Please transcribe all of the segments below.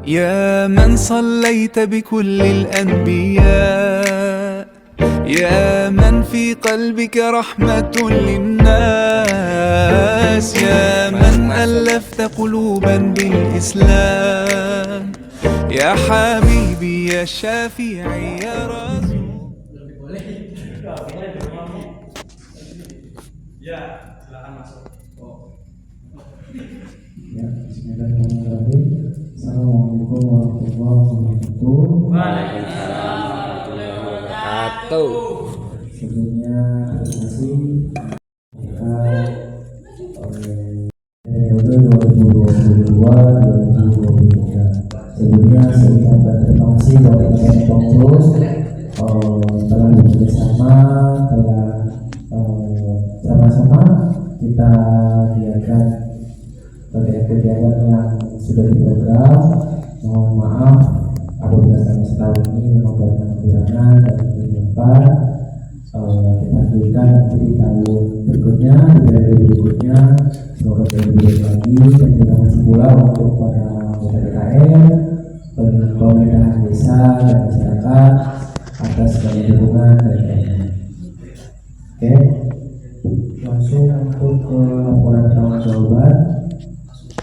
يا من صليت بكل الأنبياء، يا من في قلبك رحمة للناس، يا من ألفت قلوبا بالإسلام، يا حبيبي يا شافعي يا رسول. Ya, silakan masuk. Ya, bismillahirrahmanirrahim. Assalamualaikum warahmatullahi wabarakatuh. Waalaikumsalam warahmatullahi wabarakatuh. Sebelumnya terima kasih periode 2022-2023. Sebelumnya saya ucapkan terima kasih buat teman-teman pengurus telah bekerjasama, telah sama-sama kita lihatkan kegiatan yang sudah diprogram. Mohon maaf apabila selama setahun ini memang banyak kekurangan dan depan kita berikan nanti di tahun berikutnya, di periode berikutnya semoga lebih baik lagi. Dan terima kasih pula untuk para anggota DKM, pemerintahan desa dan masyarakat atas segala dukungan dan lainnya. Oke, langsung untuk ke laporan tanggung jawaban.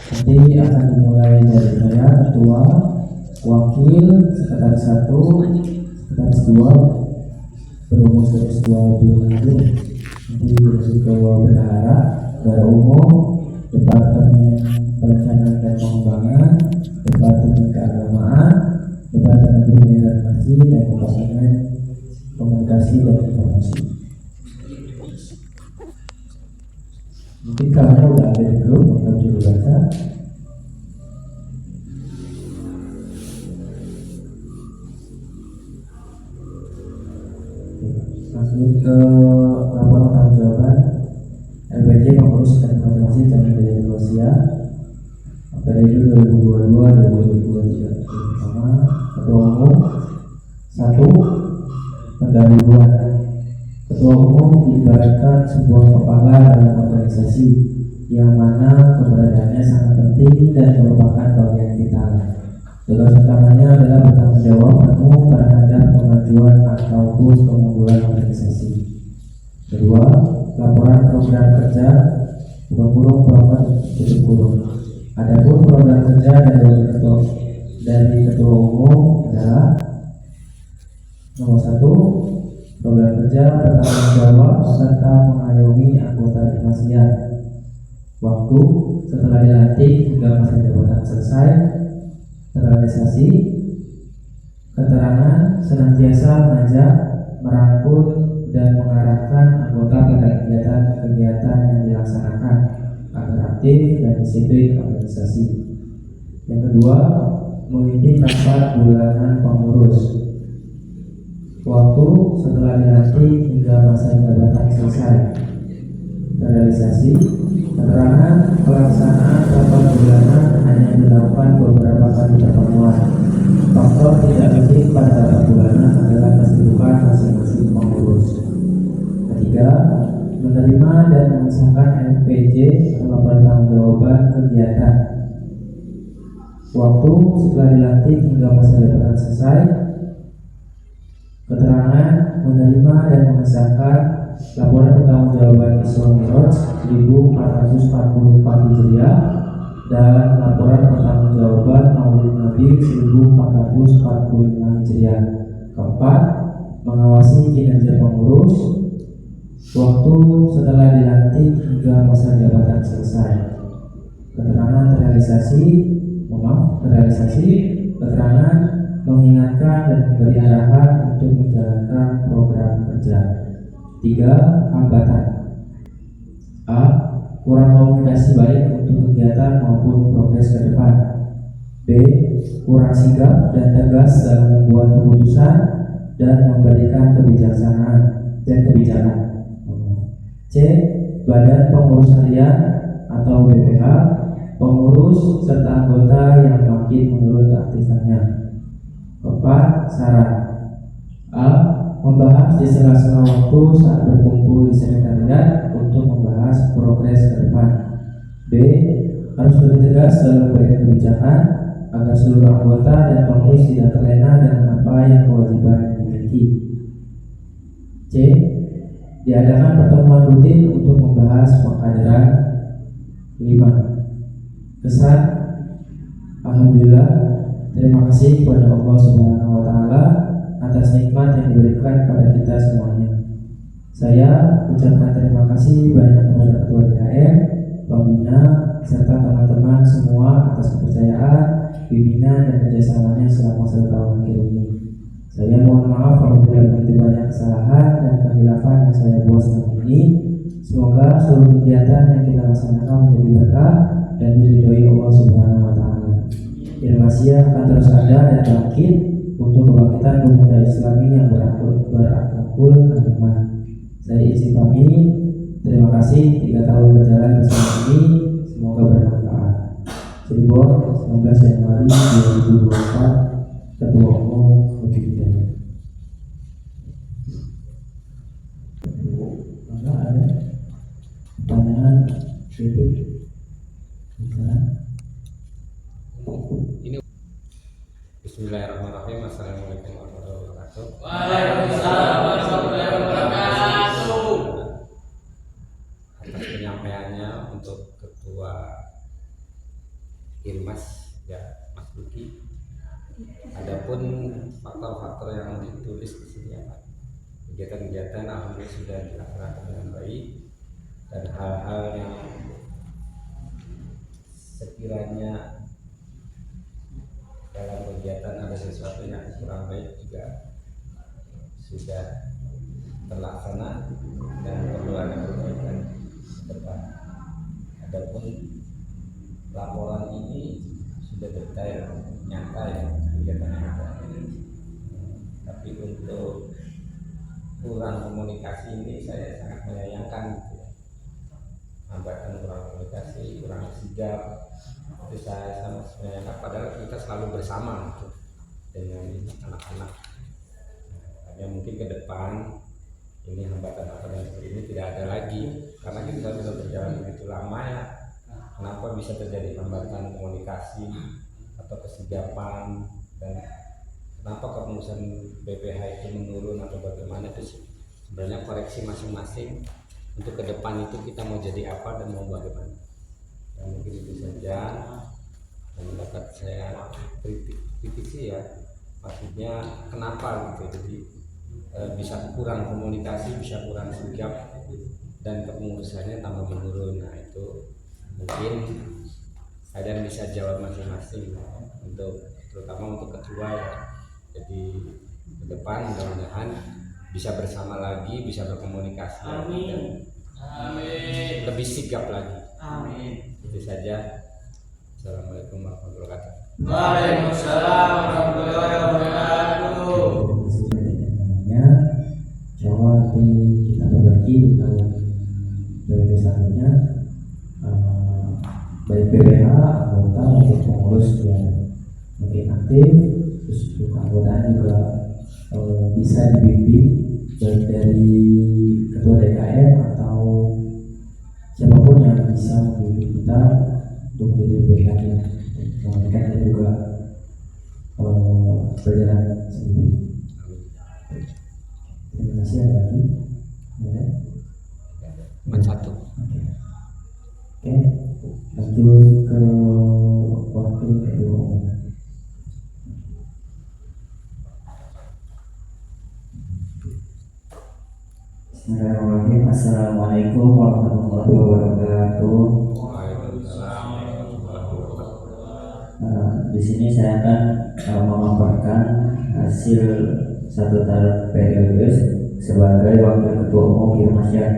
Nanti akan dimulai dari saya, ketua, wakil, sekretaris 1, sekretaris 2, perumus terus 2 belum itu. Nanti masuk ke bendahara, bendahara umum, departemen perencanaan dan pengembangan, departemen keagamaan, departemen budaya dan masjid, dan departemen komunikasi dan informasi. Mungkin kamu udah ada di grup, kamu juga baca. Langsung ke laporan tanggung jawaban LPJ pengurus informasi dan media sosial periode 2022-2023. Pertama, ketua umum 1. Pendahuluan. Ketua umum diibaratkan sebuah kepala dalam organisasi yang mana keberadaannya sangat penting dan merupakan bagian vital. Tugas utamanya adalah bertanggung jawab penuh terhadap kemajuan ataupun kemunduran organisasi. Kedua, laporan program kerja buka kurung program tutup kurung. Adapun program kerja dari ketua umum adalah nomor 1. Program kerja bertanggung jawab serta mengayomi anggota Indonesia. Waktu setelah dilantik hingga masa jabatan selesai. Terrealisasi. Keterangan senantiasa mengajak, merangkul dan mengarahkan anggota pada kegiatan-kegiatan yang dilaksanakan agar aktif dan disiplin organisasi. Yang kedua, memimpin rapat bulanan pengurus. Waktu setelah dilantik hingga masa jabatan selesai. Terrealisasi. Keterangan pelaksanaan rapat bulanan hanya dilakukan beberapa kali pertemuan. Faktor tidak aktif pada rapat bulanan adalah kesibukan masing-masing pengurus. Ketiga, menerima dan mengesahkan LPJ atau laporan tanggung jawaban kegiatan. Waktu setelah dilantik hingga masa jabatan selesai. Keterangan menerima dan mengesahkan laporan pertanggungjawaban Isra Mi'raj 1444 Hijriah dan laporan pertanggungjawaban Maulid Nabi 1445 Hijriah. Keempat, mengawasi kinerja pengurus. Waktu setelah dilantik hingga masa jabatan selesai. Keterangan terrealisasi, keterangan mengingatkan dan memberi arahan untuk menjalankan program kerja. 3. Hambatan. A. Kurang komunikasi baik untuk kegiatan maupun progres ke depan. B. Kurang sigap dan tegas dalam membuat keputusan dan memberikan kebijaksanaan dan kebijakan. C. Badan Pengurus Harian atau BPH, pengurus serta anggota yang makin menurun keaktifannya. 4. Saran. A. Membahas di sela-sela waktu saat berkumpul di sekretariat untuk membahas progres ke depan. B. Harus lebih tegas dalam memberikan kebijakan agar seluruh anggota dan pengurus tidak terlena dengan apa yang kewajiban yang dimiliki. C. Diadakan pertemuan rutin untuk membahas pengkaderan. 5. Kesan. Alhamdulillah, terima kasih kepada Allah Subhanahu wa Ta'ala atas nikmat yang diberikan kepada kita semuanya. Saya ucapkan terima kasih banyak kepada Ketua DKM, pembina, serta teman-teman semua atas kepercayaan, bimbingan, dan kerjasamanya selama 1 tahun akhir ini. Saya mohon maaf apabila begitu banyak kesalahan dan kehilafan yang saya buat selama ini. Semoga seluruh kegiatan yang kita laksanakan menjadi berkah dan diridhoi Allah Subhanahu wa Ta'ala. Irmasia akan terus ada dan bangkit untuk kebangkitan pemuda Islami yang berakhlakul karimah. Saya izin pamit. Terima kasih 3 tahun berjalan bersama ini. Semoga bermanfaat. Cirebon, 19 Januari 2024. Ketua Umum Budi Hidayat. Maka ada pertanyaan kritik? Ini Bismillahirrahmanirrahim. Assalamualaikum warahmatullahi wabarakatuh. Waalaikumsalam warahmatullahi wabarakatuh. Atas penyampaiannya untuk Ketua Irmas ya Mas Luki. Adapun faktor-faktor yang ditulis di sini ya Pak, kegiatan-kegiatan alhamdulillah sudah dilaksanakan dengan baik, dan hal-hal yang sekiranya dalam kegiatan ada sesuatu yang kurang baik juga sudah terlaksana dan perlu ada perbaikan ke depan. Adapun laporan ini sudah detail, nyata ya kegiatan yang ada. Tapi untuk kurang komunikasi ini saya sangat menyayangkan gitu ya. Hambatan kurang komunikasi, kurang sigap, itu saya sangat menyayangkan, padahal kita selalu bersama gitu, dengan anak-anak. Hanya mungkin ke depan ini hambatan-hambatan seperti ini tidak ada lagi, karena kita sudah berjalan begitu lama ya. Kenapa bisa terjadi hambatan komunikasi atau kesigapan, dan kenapa kepengurusan BPH itu menurun atau bagaimana, itu sebenarnya koreksi masing-masing untuk ke depan itu kita mau jadi apa dan mau bagaimana. Ya, mungkin itu saja yang dapat saya kritisi ya, maksudnya kenapa gitu, jadi bisa kurang komunikasi, bisa kurang sigap, dan kepengurusannya tambah menurun. Nah itu mungkin kalian bisa jawab masing-masing untuk terutama untuk ketua ya. Jadi ke depan mudah-mudahan bisa bersama lagi, bisa berkomunikasi lagi, dan lebih sigap lagi. Amin. Itu saja. Assalamualaikum warahmatullahi wabarakatuh. Waalaikumsalam warahmatullahi wabarakatuh. Coba nanti kita berbagi di tahun periode selanjutnya, baik BPH, anggota maupun pengurus yang mungkin aktif, terus untuk anggota juga bisa dibimbing baik dari ketua DKM atau siapapun yang bisa membimbing kita untuk menjadi lebih baik. Mereka juga berjalan sendiri. Terima kasih. Ada lagi? Ada? Satu. Oke, lanjut ke wakil ketua umum. Bismillahirrahmanirrahim. Assalamualaikum warahmatullahi wabarakatuh. Waalaikumsalam warahmatullahi wabarakatuh. Di sini saya akan memaparkan hasil 1 tahun periode sebagai wakil ketua umum Irmasyah.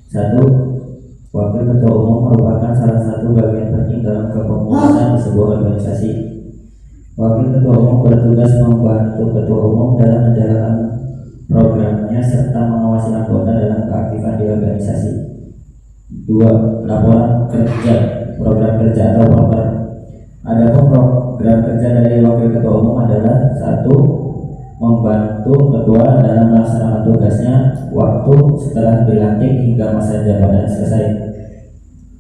1. Wakil ketua umum merupakan salah satu bagian penting dalam kepengurusan di sebuah organisasi. Wakil ketua umum bertugas membantu ketua umum dalam menjalankan programnya serta mengawasi anggota dalam keaktifan di organisasi. 2. Laporan kerja, program kerja atau proker. Adapun program kerja dari wakil ketua umum adalah 1. Membantu ketua dalam melaksanakan tugasnya waktu setelah dilantik hingga masa jabatan selesai.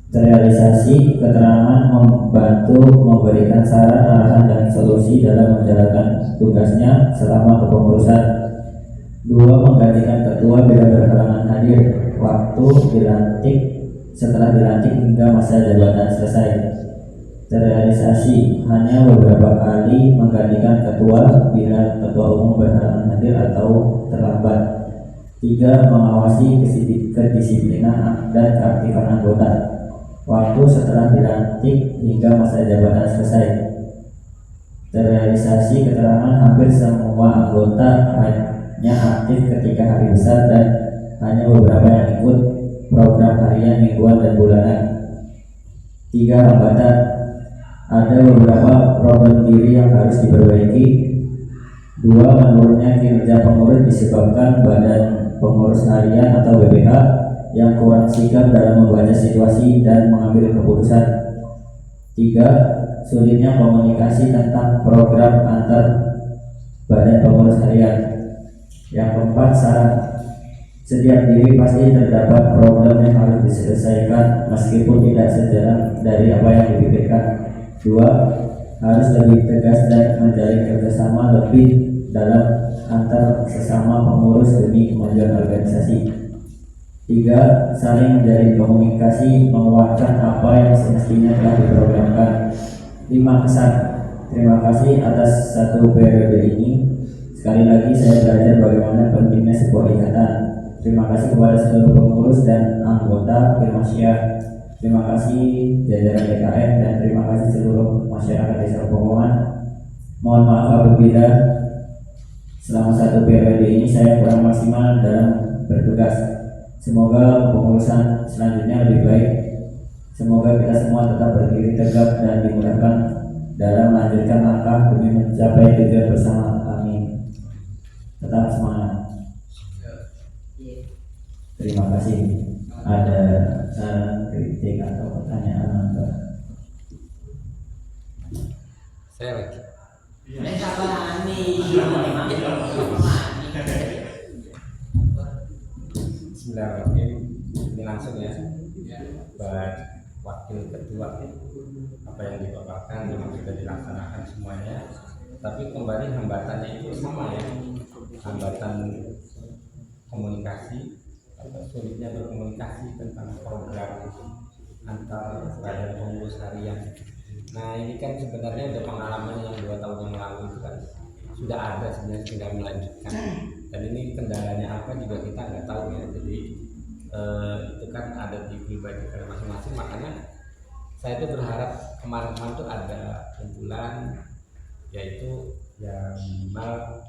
Terrealisasi keterangan membantu memberikan saran, arahan, dan solusi dalam menjalankan tugasnya selama kepengurusan. 2. Menggantikan ketua bila berhalangan hadir waktu dilantik setelah dilantik hingga masa jabatan selesai. Terrealisasi hanya beberapa kali menggantikan ketua bila ketua umum berhalangan hadir atau terlambat. 3. Mengawasi kedisiplinan dan keaktifan anggota waktu setelah dilantik hingga masa jabatan selesai. Terrealisasi keterangan hampir semua anggota hanya aktif ketika hari besar dan hanya beberapa yang ikut program harian, mingguan, dan bulanan. 3. Hambatan. Ada beberapa problem diri yang harus diperbaiki. 2. Menurunnya kinerja pengurus disebabkan badan pengurus harian atau BPH yang kurang sigap dalam membaca situasi dan mengambil keputusan. 3. Sulitnya komunikasi tentang program antar badan pengurus harian. Yang keempat, saran. Setiap diri pasti terdapat problem yang harus diselesaikan meskipun tidak sejalan dari apa yang dipikirkan. 2. Harus lebih tegas dan menjalin kerjasama lebih dalam antar sesama pengurus demi kemajuan organisasi. 3. Saling menjalin komunikasi menguatkan apa yang semestinya telah diprogramkan. 5. Kesan. Terima kasih atas satu periode ini. Sekali lagi saya belajar bagaimana pentingnya sebuah ikatan. Terima kasih kepada seluruh pengurus dan anggota Firmansyah. Terima kasih jajaran DKM dan terima kasih seluruh masyarakat Desa Pepohonan. Mohon maaf apabila selama satu periode ini saya kurang maksimal dalam bertugas. Semoga kepengurusan selanjutnya lebih baik. Semoga kita semua tetap berdiri tegak dan dimudahkan dalam melanjutkan langkah demi mencapai tujuan bersama. Amin. Tetap semangat. Terima kasih. Ada saran, kritik, atau pertanyaan? Saya lagi. Bismillahirrahmanirrahim. Ini langsung ya buat wakil ketua, apa yang dipaparkan memang sudah dilaksanakan semuanya, tapi kembali hambatannya itu sama ya, hambatan komunikasi atau sulitnya berkomunikasi tentang program antar badan pengurus harian. Nah ini kan sebenarnya udah pengalaman yang 2 tahun yang lalu itu kan sudah ada, sebenarnya tinggal melanjutkan, dan ini kendalanya apa juga kita nggak tahu ya. Jadi itu kan ada di pribadi masing-masing, makanya saya itu berharap kemarin-kemarin tuh ada kumpulan, yaitu yang minimal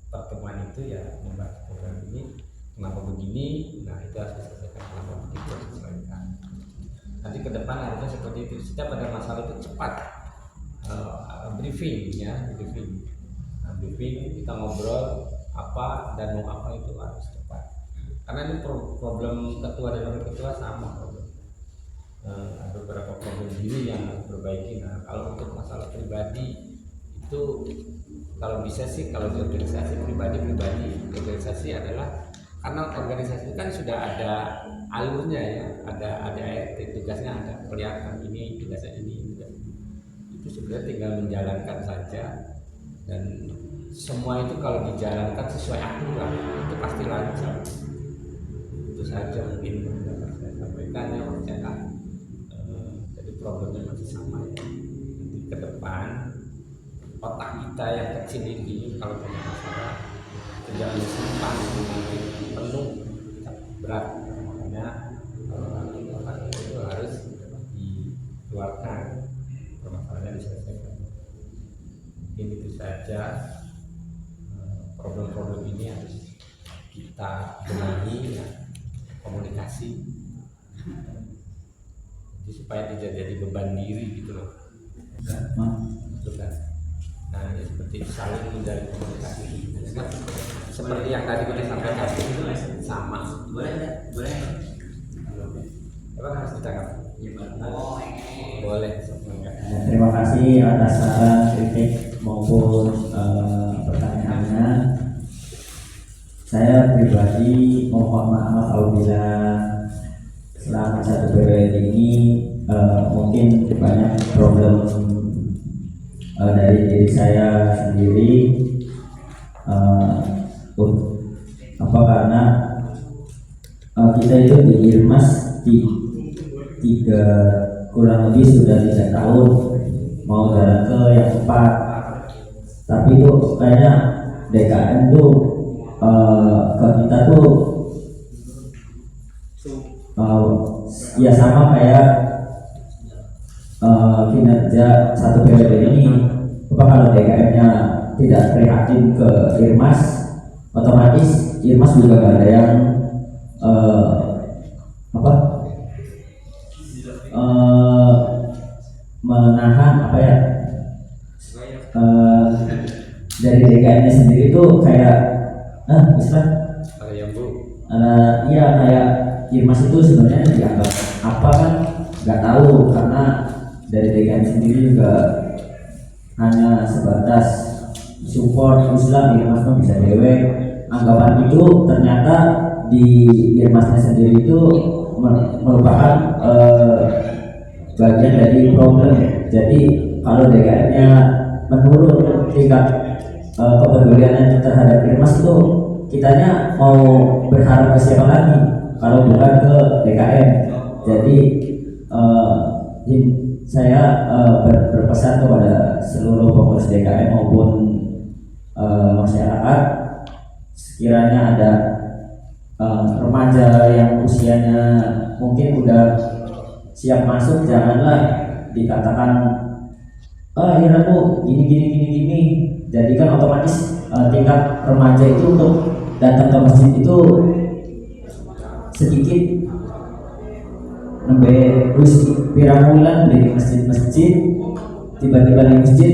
pertemuan itu ya membahas program ini kenapa begini. Nah itu harus diselesaikan, kenapa begitu harus diselesaikan. Nanti ke depan harusnya seperti itu. Setiap ada masalah itu cepat briefing ya, briefing. Nah, briefing kita ngobrol apa dan mau apa itu harus cepat. Karena ini problem ketua dan wakil ketua sama problem. Ada beberapa problem diri yang harus diperbaiki. Nah kalau untuk masalah pribadi itu kalau bisa sih, kalau di organisasi pribadi organisasi adalah karena organisasi kan sudah ada alurnya ya, ada ART, tugasnya ada kelihatan, ini tugasnya ini. Itu sebenarnya tinggal menjalankan saja, dan semua itu kalau dijalankan sesuai aturan itu pasti lancar. Itu saja mungkin yang dapat saya sampaikan ya, percayakan. Jadi problemnya masih sama ya. Nanti ke depan otak kita yang kecil ini kalau punya masalah tidak disimpan, nanti penuh berat. Makanya otak itu harus dikeluarkan, permasalahannya diselesaikan. Mungkin itu saja. Problem-problem ini harus kita benahi ya, komunikasi, jadi supaya tidak jadi beban diri gitu loh. Sudah. Nah ya seperti saling menjalin komunikasi seperti yang tadi kita sampaikan sama. Boleh apa harus ditangkap? Boleh. Terima kasih atas saran, kritik maupun pertanyaannya. Saya pribadi mohon maaf apabila selama satu periode ini mungkin banyak problem dari diri saya sendiri, karena kita itu di Irmas kurang lebih sudah 3 tahun, mau jalan ke yang 4, tapi itu kayaknya DKM tuh ke kita tuh ya sama kayak kinerja satu periode ini. Kalau DKM-nya tidak prihatin ke Irmas, otomatis Irmas juga gak ada yang menahan dari DKM-nya sendiri tuh kayak iya kayak Irmas itu sebenarnya dianggap apa kan nggak tahu, karena dari DKM sendiri juga hanya sebatas support Islam. Irmas mah bisa dewek, anggapan itu ternyata di Irmasnya sendiri itu merupakan bagian dari problem. Jadi kalau DKM-nya menurun tingkat kepeduliannya terhadap Irmas itu, kitanya mau berharap ke siapa lagi kalau bukan ke DKM. Jadi saya berpesan kepada seluruh pengurus DKM maupun masyarakat, sekiranya ada remaja yang usianya mungkin udah siap masuk, janganlah dikatakan ya bu gini. Jadi kan otomatis tingkat remaja itu untuk datang ke masjid itu sedikit nembe pirang bulan dari masjid, tiba-tiba di masjid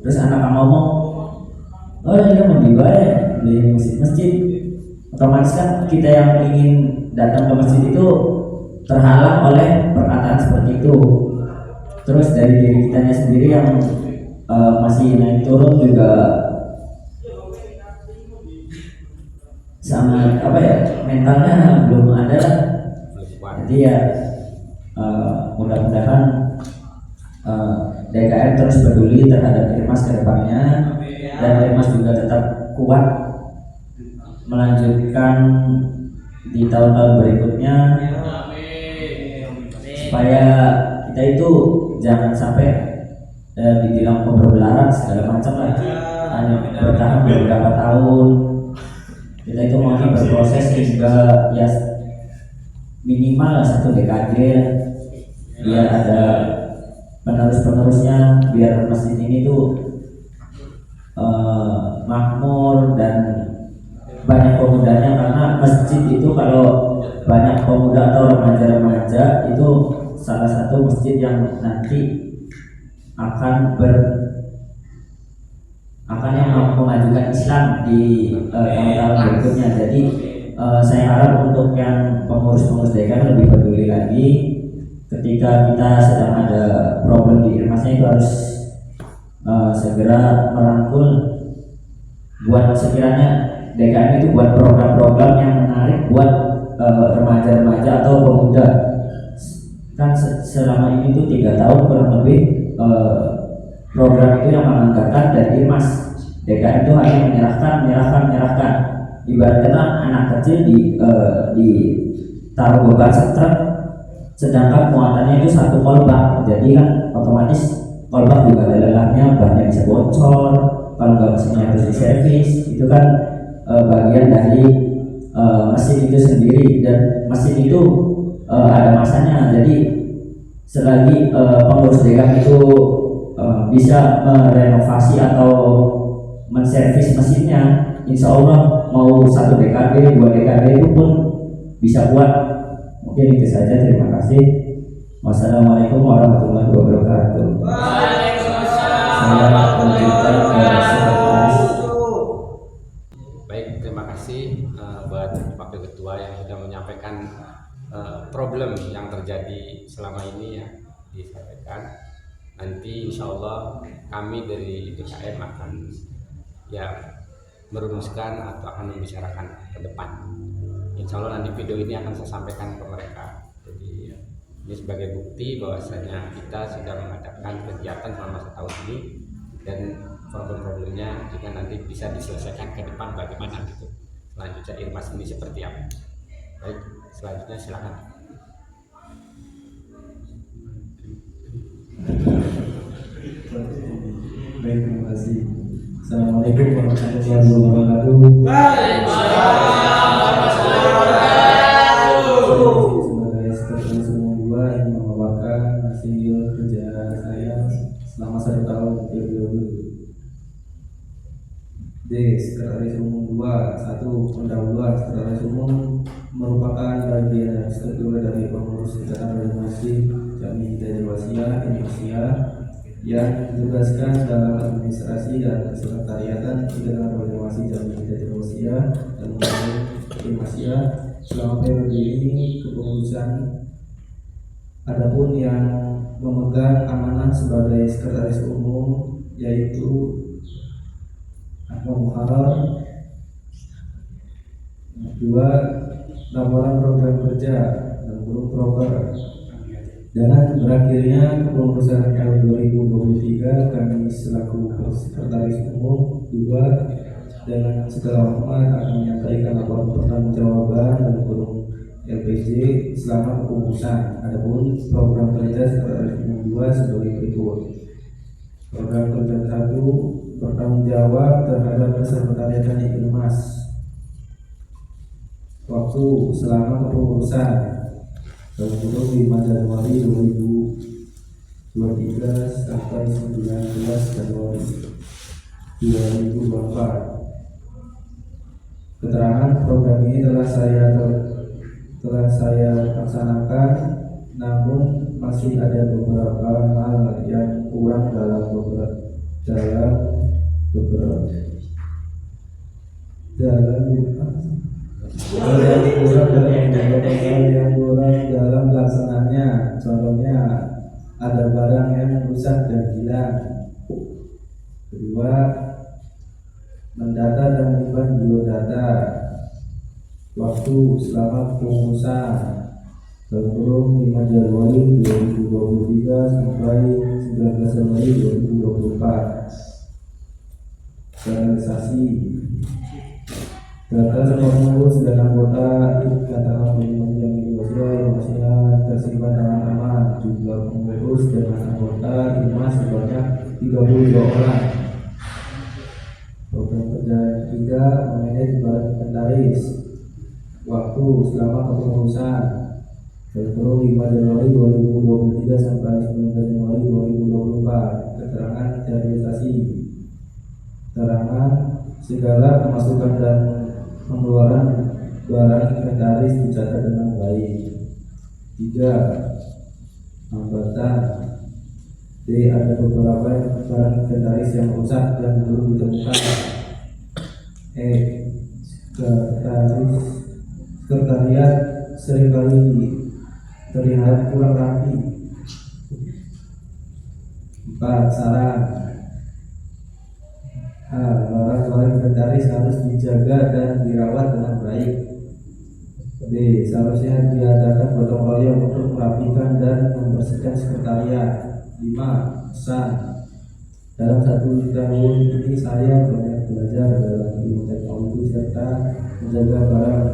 terus anak ngomong iya mau dibayar dari masjid, otomatis kan kita yang ingin datang ke masjid itu terhalang oleh perkataan seperti itu. Terus dari diri kitanya sendiri yang masih naik turun juga sangat mentalnya belum ada lah. Jadi ya mudah-mudahan DKM terus peduli terhadap Irmas ke depannya, dan Irmas juga tetap kuat melanjutkan di tahun-tahun berikutnya, supaya kita itu jangan sampai dibilang pemberbelahan segala macam lah, hanya bertahan beberapa tahun. Kita itu mungkin berproses hingga ya minimal 1 dekade, biar ada penerusnya, biar masjid ini tuh makmur dan banyak pemudanya. Karena masjid itu kalau banyak pemuda atau remaja-remaja itu salah satu masjid yang nanti akan yang memajukan Islam di tahun-tahun berikutnya. Jadi saya harap untuk yang pengurus-pengurus DKM lebih peduli lagi ketika kita sedang ada problem di Irmasnya, itu harus segera merangkul buat sekiranya DKM itu buat program-program yang menarik buat remaja-remaja atau pemuda. Kan selama ini tuh 3 tahun kurang lebih program itu yang menganggarkan dari Irmas. DKM itu hanya menyerahkan. Ibaratnya anak kecil ditaruh beban setrek, sedangkan muatannya itu 1 kolbak. Jadi kan otomatis kolbak juga ada lelahnya, banyak bisa bocor. Kalau nggak mesinnya harus diservis, itu kan bagian dari mesin itu sendiri, dan mesin itu ada masanya. Jadi selagi pengurus DKM itu bisa merenovasi atau menservis mesinnya, insya Allah mau 1 dekade, 2 dekade itu pun bisa buat. Mungkin itu saja, terima kasih. Wassalamualaikum warahmatullahi wabarakatuh. Baik, terima kasih buat Wakil Ketua yang sudah menyampaikan problem yang terjadi selama ini ya, disampaikan. Nanti insya Allah kami dari DKM akan merumuskan atau akan membicarakan ke depan. Insya Allah nanti video ini akan saya sampaikan ke mereka. Jadi Ini sebagai bukti bahwasanya kita sudah mengadakan kegiatan selama setahun ini, dan problem-problemnya juga nanti bisa diselesaikan ke depan bagaimana gitu. Selanjutnya Irmas ini seperti apa? Baik, selanjutnya silakan. Baik, terima kasih. Assalamualaikum warahmatullahi wabarakatuh. Sebagai sekretaris umum 2 yang memaparkan hasil kerja saya selama 1 tahun periode. D. Sekretaris umum 2. 1. Pendahuluan. Sekretaris umum merupakan bagian struktur dari pengurus ikatan organisasi Jami Hidayah Wasiyah Indonesia yang ditugaskan dalam administrasi dan sekretariatan ikatan organisasi Jami Hidayah Wasiyah dan Indonesia. Selama periode ini kepengurusan, adapun yang memegang amanah sebagai sekretaris umum yaitu Muharrar. 2. Laporan program kerja dan belum proper. Dengan berakhirnya kepengurusan tahun 2023, kami selaku sekretaris umum 2 dengan segala hormat akan menyampaikan laporan pertanggungjawaban dan belum LPJ selama kepengurusan. Adapun program kerja sekretaris umum 2 sebagai berikut. Program kerja 1, bertanggung jawab terhadap kesekretariatan Iklimas. Waktu selama kepengurusan tahun 5 Januari 2023 sampai 19 Januari 2024. Keterangan program ini telah saya laksanakan, namun masih ada beberapa hal yang kurang dalam beberapa pelaksanaannya. Contohnya ada barang yang rusak dan hilang. Kedua, mendata dan menyimpan biodata. Waktu selama pengurusan tahun 5 Januari 2023 sampai 19 Januari 2024. Realisasi data pengurus dan anggota ikatan Indonesia tersimpan dengan aman. Jumlah pengurus dan anggota IMAS sebanyak 32 orang. Program kerja 3, memanage barang inventaris. Waktu selama kepengurusan tahun 5 Januari 2023 sampai 19 Januari 2024. Keterangan realisasi. Keterangan segala pemasukan dan pengeluaran barang inventaris dicatat dengan baik. 3. Hambatan. D. Ada beberapa barang inventaris yang rusak dan belum ditemukan. E. Sekretariat seringkali terlihat kurang rapi. 4. Saran. Barang-barang inventaris harus dijaga dan dirawat dengan baik. B. Seharusnya diadakan gotong royong untuk merapikan dan membersihkan sekretariat. 5. Pesan. Dalam 1 tahun ini saya banyak belajar dalam ilmu teknologi serta menjaga barang,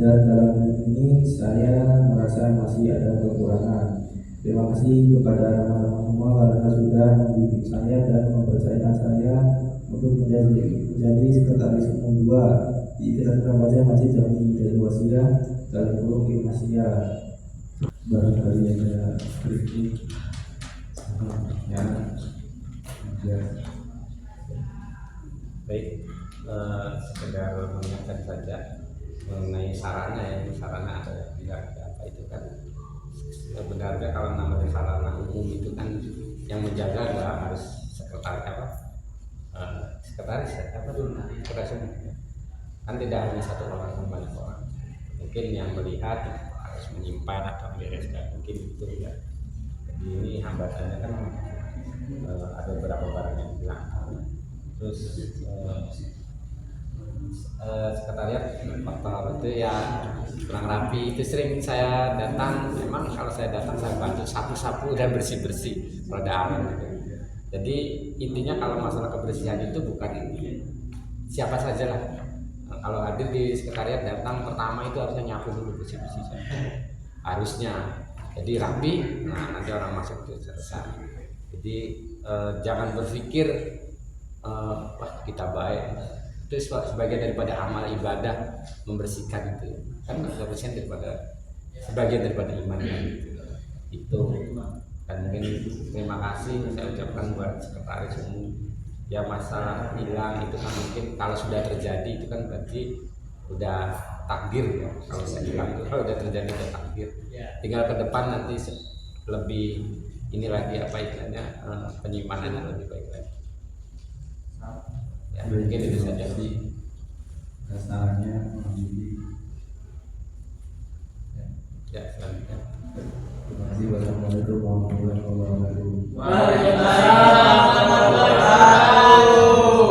dan dalam ini saya merasa masih ada kekurangan. Terima kasih kepada teman-teman semua karena sudah membimbing saya dan mempercayakan saya untuk menjadi sekretaris umum 2 di Ikatan Remaja Masjid Jami Hidayah Wasiyah dalam Pulung Indonesia. Barangkali ada kritik ya. Baik, sekedar mengingatkan saja mengenai sarana, ya. Sarana ada apa itu kan sebenarnya kalau namanya sarana umum itu kan yang menjaga nggak harus sekretaris apa dulu kan tidak hanya 1 orang, kan banyak orang. Mungkin yang melihat harus menyimpan atau membereskan, mungkin itu ya. Jadi ini hambatannya kan ada beberapa barang yang hilang. Terus sekretariat faktor itu ya kurang rapi, itu sering saya datang. Memang kalau saya datang saya bantu sapu-sapu dan bersih-bersih kalau ada alam gitu. Jadi intinya kalau masalah kebersihan itu bukan siapa saja lah. Kalau hadir di sekretariat datang pertama itu harusnya nyapu dulu, bersih-bersih harusnya. Jadi rapi, nah nanti orang masuk itu selesai. Jadi jangan berpikir wah kita baik, itu sebagian daripada amal ibadah membersihkan itu kan, kebersihan daripada sebagian daripada iman gitu. Itu dan mungkin terima kasih saya ucapkan buat sekretaris umum. Ya masalah hilang itu kan mungkin kalau sudah terjadi itu kan berarti udah takdir ya. Kalau saya bilang itu kalau udah terjadi udah takdir. Tinggal ke depan nanti lebih ini lagi apa istilahnya penyimpanannya lebih baik lagi. Ya, mungkin itu saja sih. Sarannya Ya, selanjutnya. Terima kasih. Wassalamualaikum warahmatullahi wabarakatuh. Waalaikumsalam warahmatullahi wabarakatuh.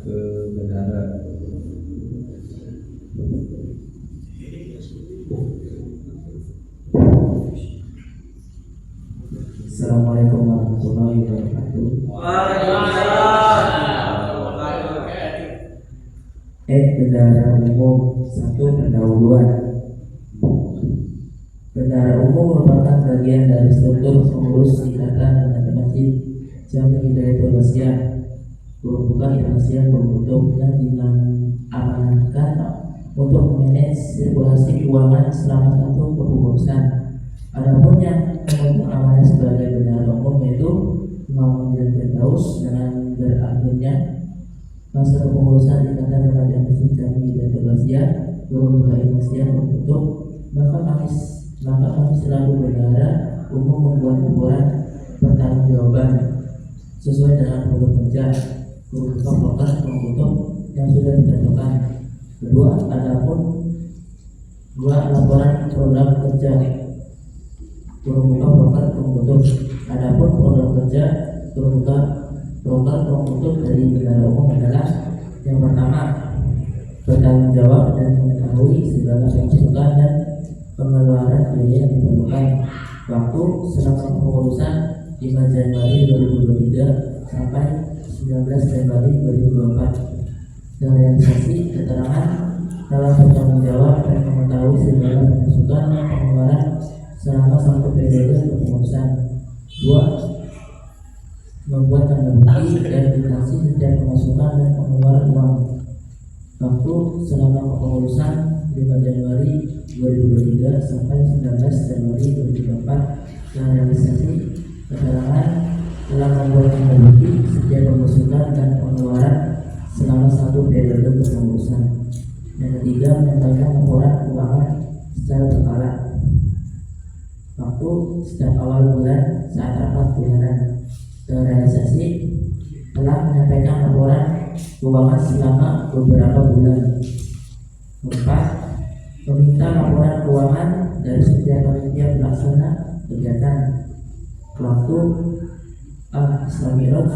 Ke bendara. Assalamualaikum warahmatullahi wabarakatuh. Waalaikumsalam warahmatullahi wabarakatuh. Bendara umum 1 pendahuluan. Bendara umum merupakan bagian dari struktur pengurus ikatan dan masjid Jami Hidayatul Wasiah. Bukan Indonesia berbentuk yang diamanatkan untuk memanage sirkulasi keuangan selama satu kepengurusan. Adapun yang memegang amanah sebagai bendahara umum yaitu Muhammad Firdaus dengan berakhirnya masa kepengurusan ikatan remaja masjid Jami Hidayatul Wasiah Bukan Indonesia berbentuk maka kami selalu bendahara umum membuat laporan pertanggungjawaban sesuai dengan produk kerja program yang sudah ditentukan. Kedua, adapun laporan program kerja program pembentuk. Adapun program kerja program pembentuk dari bendahara umum adalah yang pertama, bertanggung jawab dan mengetahui segala pemasukan dan pengeluaran biaya yang diperlukan. Waktu selama pengurusan 5 Januari 2023 sampai 19 Januari 2024. Dan realisasi keterangan dalam bertanggung jawab dan mengetahui segala pemasukan dan pengeluaran selama satu periode kepengurusan. 2. Membuat tanda bukti dan indikasi setiap pemasukan dan pengeluaran uang. Waktu selama kepengurusan 5 Januari 2023 sampai 19 Januari 2024. Dan realisasi keterangan telah membuat tanda bukti setiap pemasukan dan pengeluaran selama satu periode kepengurusan. Yang ketiga, menyampaikan laporan keuangan secara berkala. Waktu setiap awal bulan saat rapat bulanan. Realisasi telah menyampaikan laporan keuangan selama beberapa bulan. 4. Meminta laporan keuangan dari setiap panitia pelaksana kegiatan. Waktu Islamirat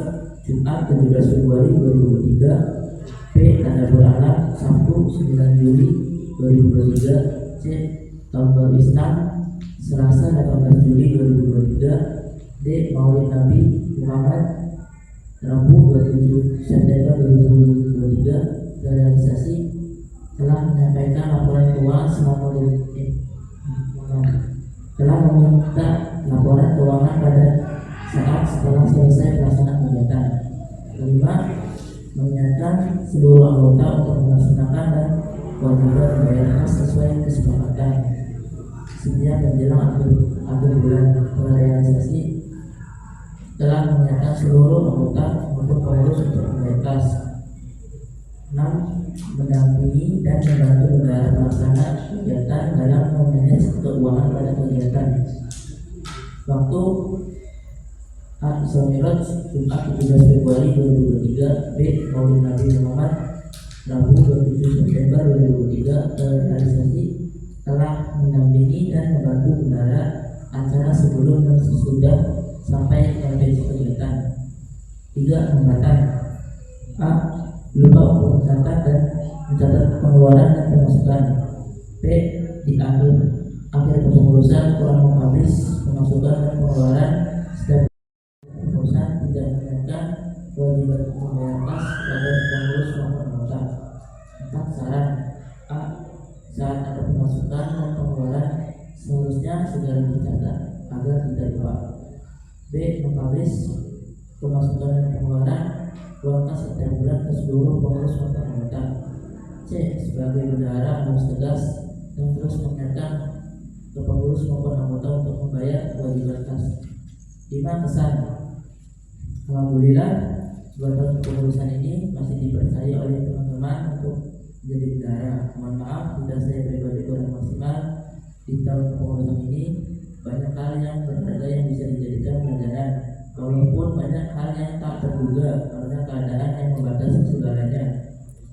Jumat 17 Februari 2023. B. Tadabbur Alam Sabtu 9 Juli 2023. C. Tahun Baru Islam Selasa 18 Juli 2023. D. Maulid Nabi Muhammad Rabu 27 September 2023. Realisasi telah menyampaikan laporan keuangan telah meminta laporan keuangan pada saat setelah selesai pelaksanaan kegiatan. 5. Mengingatkan seluruh anggota untuk melaksanakan dan kewajiban membayar kas sesuai kesepakatan setiap menjelang akhir bulan. Realisasi telah mengingatkan seluruh anggota maupun pengurus untuk membayar kas. 6. Mendampingi dan membantu negara pelaksana kegiatan dalam memanage keuangan pada kegiatan. Waktu Islamirat Jumat 17 Februari 2023. B. Maulid Nabi Muhammad Rabu 27 September 2023. Realisasi telah mendampingi dan membantu bendahara acara sebelum dan sesudah sampai konvensi kegiatan. 3. Hambatan. A. Lupa untuk mencatat dan pengeluaran dan pemasukan. B. Di akhir kepengurusan kurang menghabis pemasukan dan pengeluaran setiap kepengurusan tidak menunaikan kewajiban membayar kas pada pengurus maupun anggota. 4. Saran. A. Saat ada pemasukan dan pengeluaran seharusnya segera dicatat agar tidak lupa. B. Mempublish pemasukan dan pengeluaran uang kas setiap bulan ke seluruh pengurus maupun anggota. C. Sebagai bendahara harus tegas dan terus mengingatkan ke pengurus maupun anggota untuk membayar kewajiban kas. 5. Kesan. Alhamdulillah, jabatan kepengurusan ini masih dipercaya oleh teman-teman untuk menjadi bendahara. Mohon maaf jika saya pribadi kurang maksimal di tahun kepengurusan ini. Banyak hal yang berharga yang bisa dijadikan pelajaran, walaupun banyak hal yang tak terduga karena keadaan yang membatasi segalanya.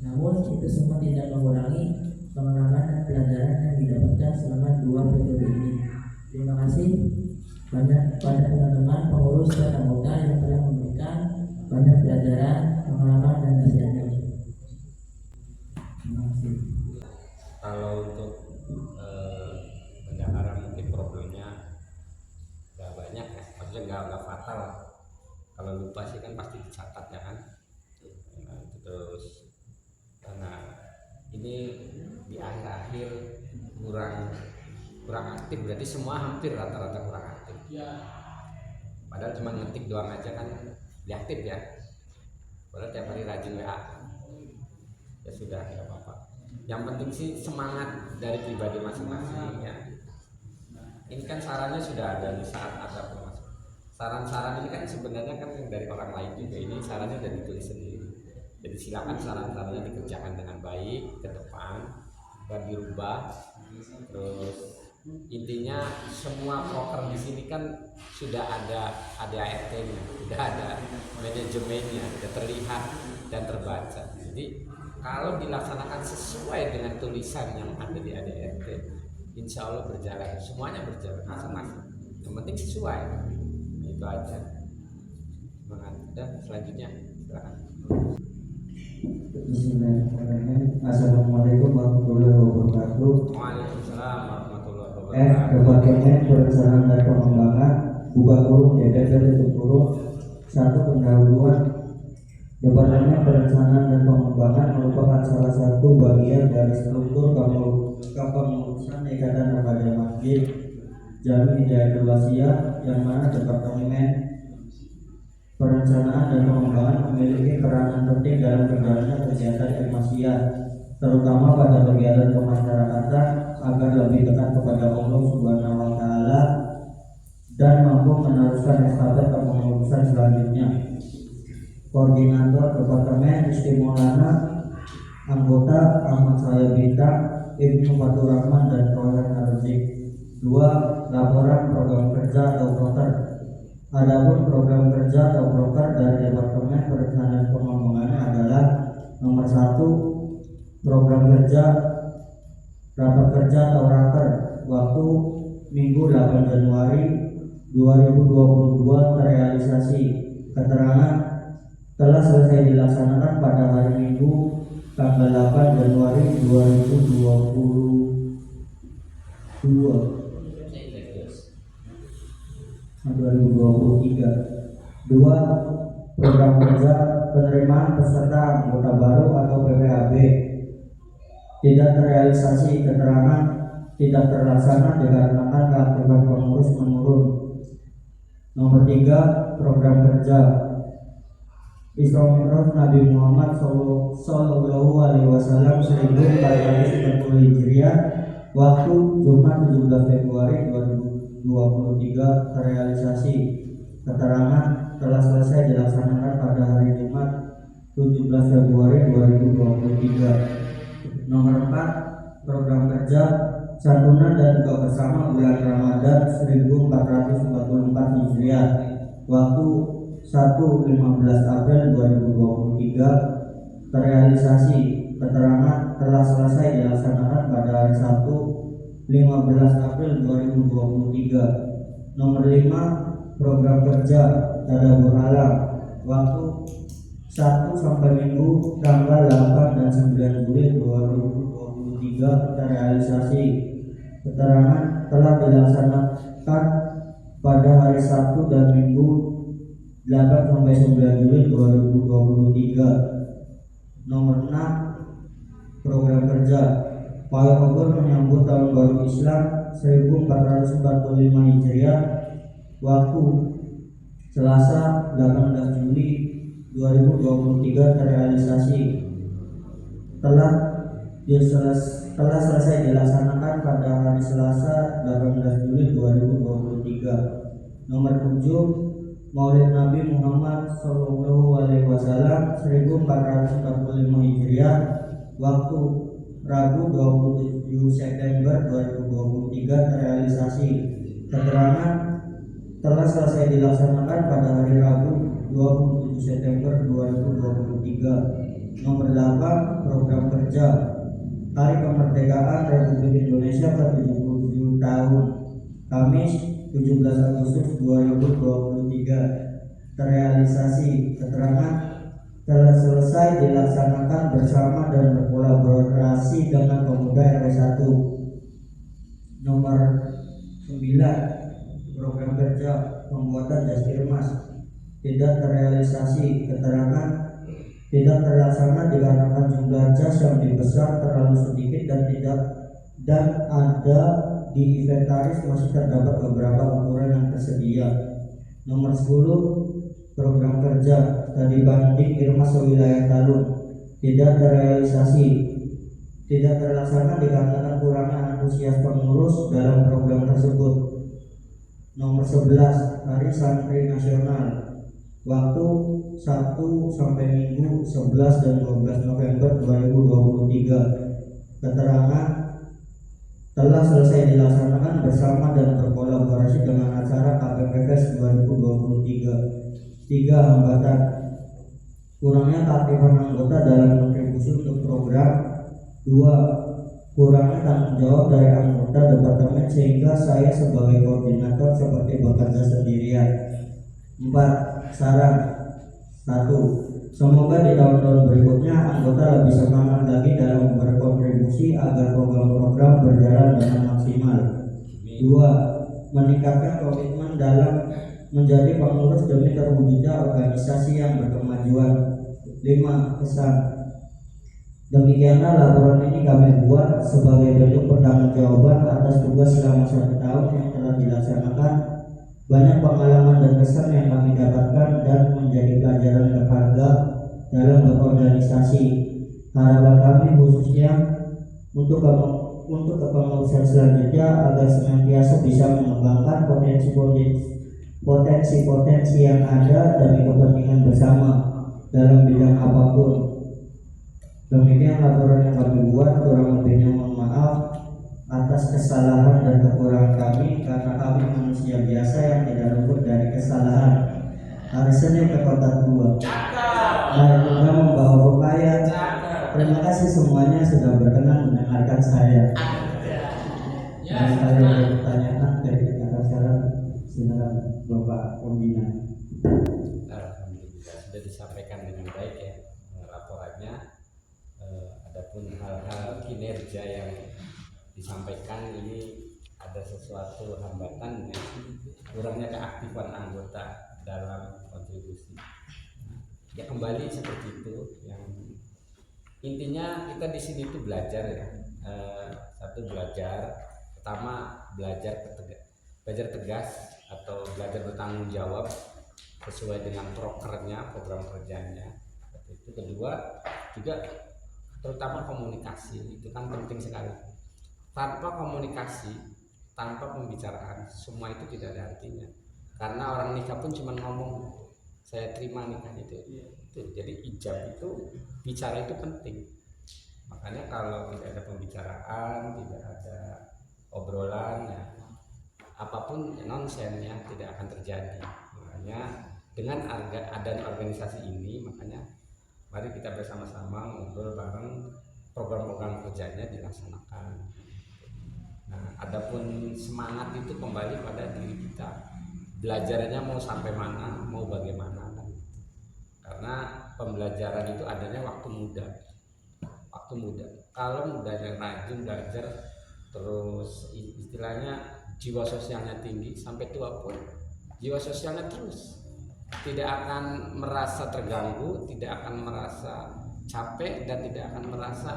Namun itu semua tidak mengurangi pengalaman dan pelajaran yang didapatkan selama 2 periode ini. Terima kasih banyak pada teman-teman pengurus dan anggota yang telah memberikan banyak pelajaran, pengalaman dan nasihatnya. Terima kasih. Kalau untuk bendahara mungkin problemnya nggak banyak ya, maksudnya nggak fatal. Kalau lupa sih kan pasti dicatat ya kan. Nah, terus karena ini di akhir-akhir kurang aktif, berarti semua hampir rata-rata kurang aktif. Padahal cuma ngetik doang aja kan diaktif ya. Padahal tiap hari rajin WA. Ya sudah, tidak apa-apa. Yang penting sih semangat dari pribadi masing-masing ya. Ini kan sarannya sudah ada di saat ada pemasukan. Saran-saran ini kan sebenarnya kan dari orang lain juga. Ini sarannya sudah ditulis sendiri. Jadi silakan saran-sarannya dikerjakan dengan baik ke depan dan dirubah. Terus intinya semua proker di sini kan sudah ada ADART-nya, sudah ada manajemennya, sudah terlihat dan terbaca. Jadi kalau dilaksanakan sesuai dengan tulisan yang ada di ADART, insya Allah berjalan, semuanya berjalan masing-masing. Yang penting sesuai, itu aja. Dan selanjutnya silakan. Bismillahirrahmanirrahim. Assalamualaikum warahmatullahi wabarakatuh. Waalaikumsalam warahmatullahi F. wabarakatuh. Departemen Perencanaan dan Pengembangan, buka kurung DPP tutup kurung. 1. Pendahuluan. Departemen Perencanaan dan Pengembangan merupakan salah satu bagian dari struktur kepengurusan Ikatan Remaja Masjid Jami Hidayatul Wasiyah, yang mana Departemen Perencanaan dan Pengembangan memiliki peranan penting dalam berjalannya kegiatan Irmasiyah, terutama pada kegiatan kemasyarakatan agar lebih dekat kepada Allah Subhanahu wa Ta'ala dan mampu meneruskan estafet kepengurusan selanjutnya. Koordinator Departemen Istimulana, anggota Ahmad Saya Bintang, Ibnu Fatur Rahman dan Rohan Arzik. 2. Laporan program kerja atau proker. Adapun program kerja atau proker dari Departemen Perencanaan Pengembangan adalah nomor 1. Program kerja rapat kerja atau raker, waktu Minggu 8 Januari 2022 terrealisasi. Keterangan telah selesai dilaksanakan pada hari Minggu tanggal 8 Januari 2023. 2. Program kerja penerimaan peserta anggota baru atau PPAB tidak terrealisasi. Keterangan tidak terlaksana dikarenakan keaktifan pengurus menurun. Nomor 3. Program kerja Isra Mi'raj Nabi Muhammad Sallallahu Alaihi Wasallam 1440 Hijriah, waktu Jumat 17 Februari 2023 terrealisasi. Keterangan telah selesai dilaksanakan pada hari Jumat 17 Februari 2023. Nomor 4. Program kerja santunan dan buka bersama bulan Ramadan 1444 Hijriah, waktu 1-15 April 2023 terrealisasi. Keterangan telah selesai dilaksanakan pada hari Sabtu 15 April 2023. Nomor 5. Program kerja tadabbur alam, waktu 1 sampai Minggu tanggal 8 dan 9 Juli 2023. 2023 terrealisasi. Keterangan telah dilaksanakan pada hari Sabtu dan Minggu 8 sampai 9 Juli 2023. Nomor 6, program kerja. Pawai obor menyambut tahun baru Islam 1445 Hijriah. Waktu Selasa 18 Juli 2023 terrealisasi. Telah selesai dilaksanakan pada hari Selasa 18 Juli 2023. Nomor 7, Maulid Nabi Muhammad SAW 1445 Hijriah. Waktu Rabu 27 September 2023 terrealisasi. Keterangan telah selesai dilaksanakan pada hari Rabu 27 September 2023. Nomor 8, program kerja. Hari Kemerdekaan Republik Indonesia ke-77 tahun, Kamis 17 Agustus 2023 terrealisasi. Keterangan telah selesai dilaksanakan bersama dan berkolaborasi dengan pemuda RW1. Nomor 9, program kerja pembuatan jas irmas tidak terrealisasi. Keterangan tidak terlaksana dikarenakan jumlah jas yang dipesan terlalu sedikit dan ada di inventaris masih terdapat beberapa ukuran yang tersedia. Nomor 10, program kerja studi banding irmas wilayah Talun tidak terrealisasi. Tidak terlaksana dikarenakan kurangnya antusias pengurus dalam program tersebut. Nomor 11, Hari Santri Nasional. Waktu Sabtu sampai Minggu 11 dan 12 November 2023. Keterangan telah selesai dilaksanakan bersama dan berkolaborasi dengan acara KPPS 2023. 3, hambatan. Kurangnya keaktifan anggota dalam kontribusi untuk program. 2, kurangnya tanggung jawab dari anggota departemen sehingga saya sebagai koordinator seperti bekerja sendirian. 4, saran. 1. Semoga di tahun-tahun berikutnya anggota lebih semangat lagi dalam berkontribusi agar program-program berjalan dengan maksimal. 2. Meningkatkan komitmen dalam menjadi pengurus demi terwujudnya organisasi yang berkemajuan. 5. Pesan. Demikianlah laporan ini kami buat sebagai bentuk pertanggungjawaban atas tugas selama 1 tahun yang telah dilaksanakan. Banyak pengalaman dan kesan yang kami dapatkan dan menjadi pelajaran berharga dalam berorganisasi. Harapan kami khususnya untuk kepengurusan selanjutnya agar senantiasa bisa mengembangkan potensi yang ada demi kepentingan bersama dalam bidang apapun. Demikian laporan yang kami buat, kurang lebihnya mohon maaf atas kesalahan dan kekurangan kami karena kami manusia biasa yang tidak luput dari kesalahan. Hari Senin ke Kota Tua. Hari juga membawa upaya. Terima kasih semuanya sudah berkenan mendengarkan saya. Dan saya ada pertanyaan dari kita sekarang, silakan Bapak Pembina. Alhamdulillah sudah disampaikan dengan baik ya laporannya. Adapun hal-hal kinerja yang disampaikan ini ada sesuatu hambatan ya, kurangnya keaktifan anggota dalam kontribusi. Ya kembali seperti itu. Yang intinya kita di sini itu belajar ya. Satu belajar, pertama belajar tegas atau belajar bertanggung jawab sesuai dengan prokernya, program kerjanya. Itu kedua juga terutama komunikasi itu kan penting sekali. Tanpa komunikasi, tanpa pembicaraan, semua itu tidak ada artinya. Karena orang nikah pun cuma ngomong, saya terima nikah itu. Jadi ijab itu, bicara itu penting. Makanya kalau tidak ada pembicaraan, tidak ada obrolan, ya, apapun nonsennya tidak akan terjadi. Makanya dengan adanya organisasi ini, makanya mari kita bersama-sama ngobrol bareng, program-program kerjanya dilaksanakan. Nah, adapun semangat itu kembali pada diri kita. Belajarnya mau sampai mana, mau bagaimana kan? Karena pembelajaran itu adanya waktu muda. Waktu waktu muda. Kalau mudanya rajin belajar, terus istilahnya jiwa sosialnya tinggi, sampai tua pun jiwa sosialnya terus, tidak akan merasa terganggu, tidak akan merasa capek, dan tidak akan merasa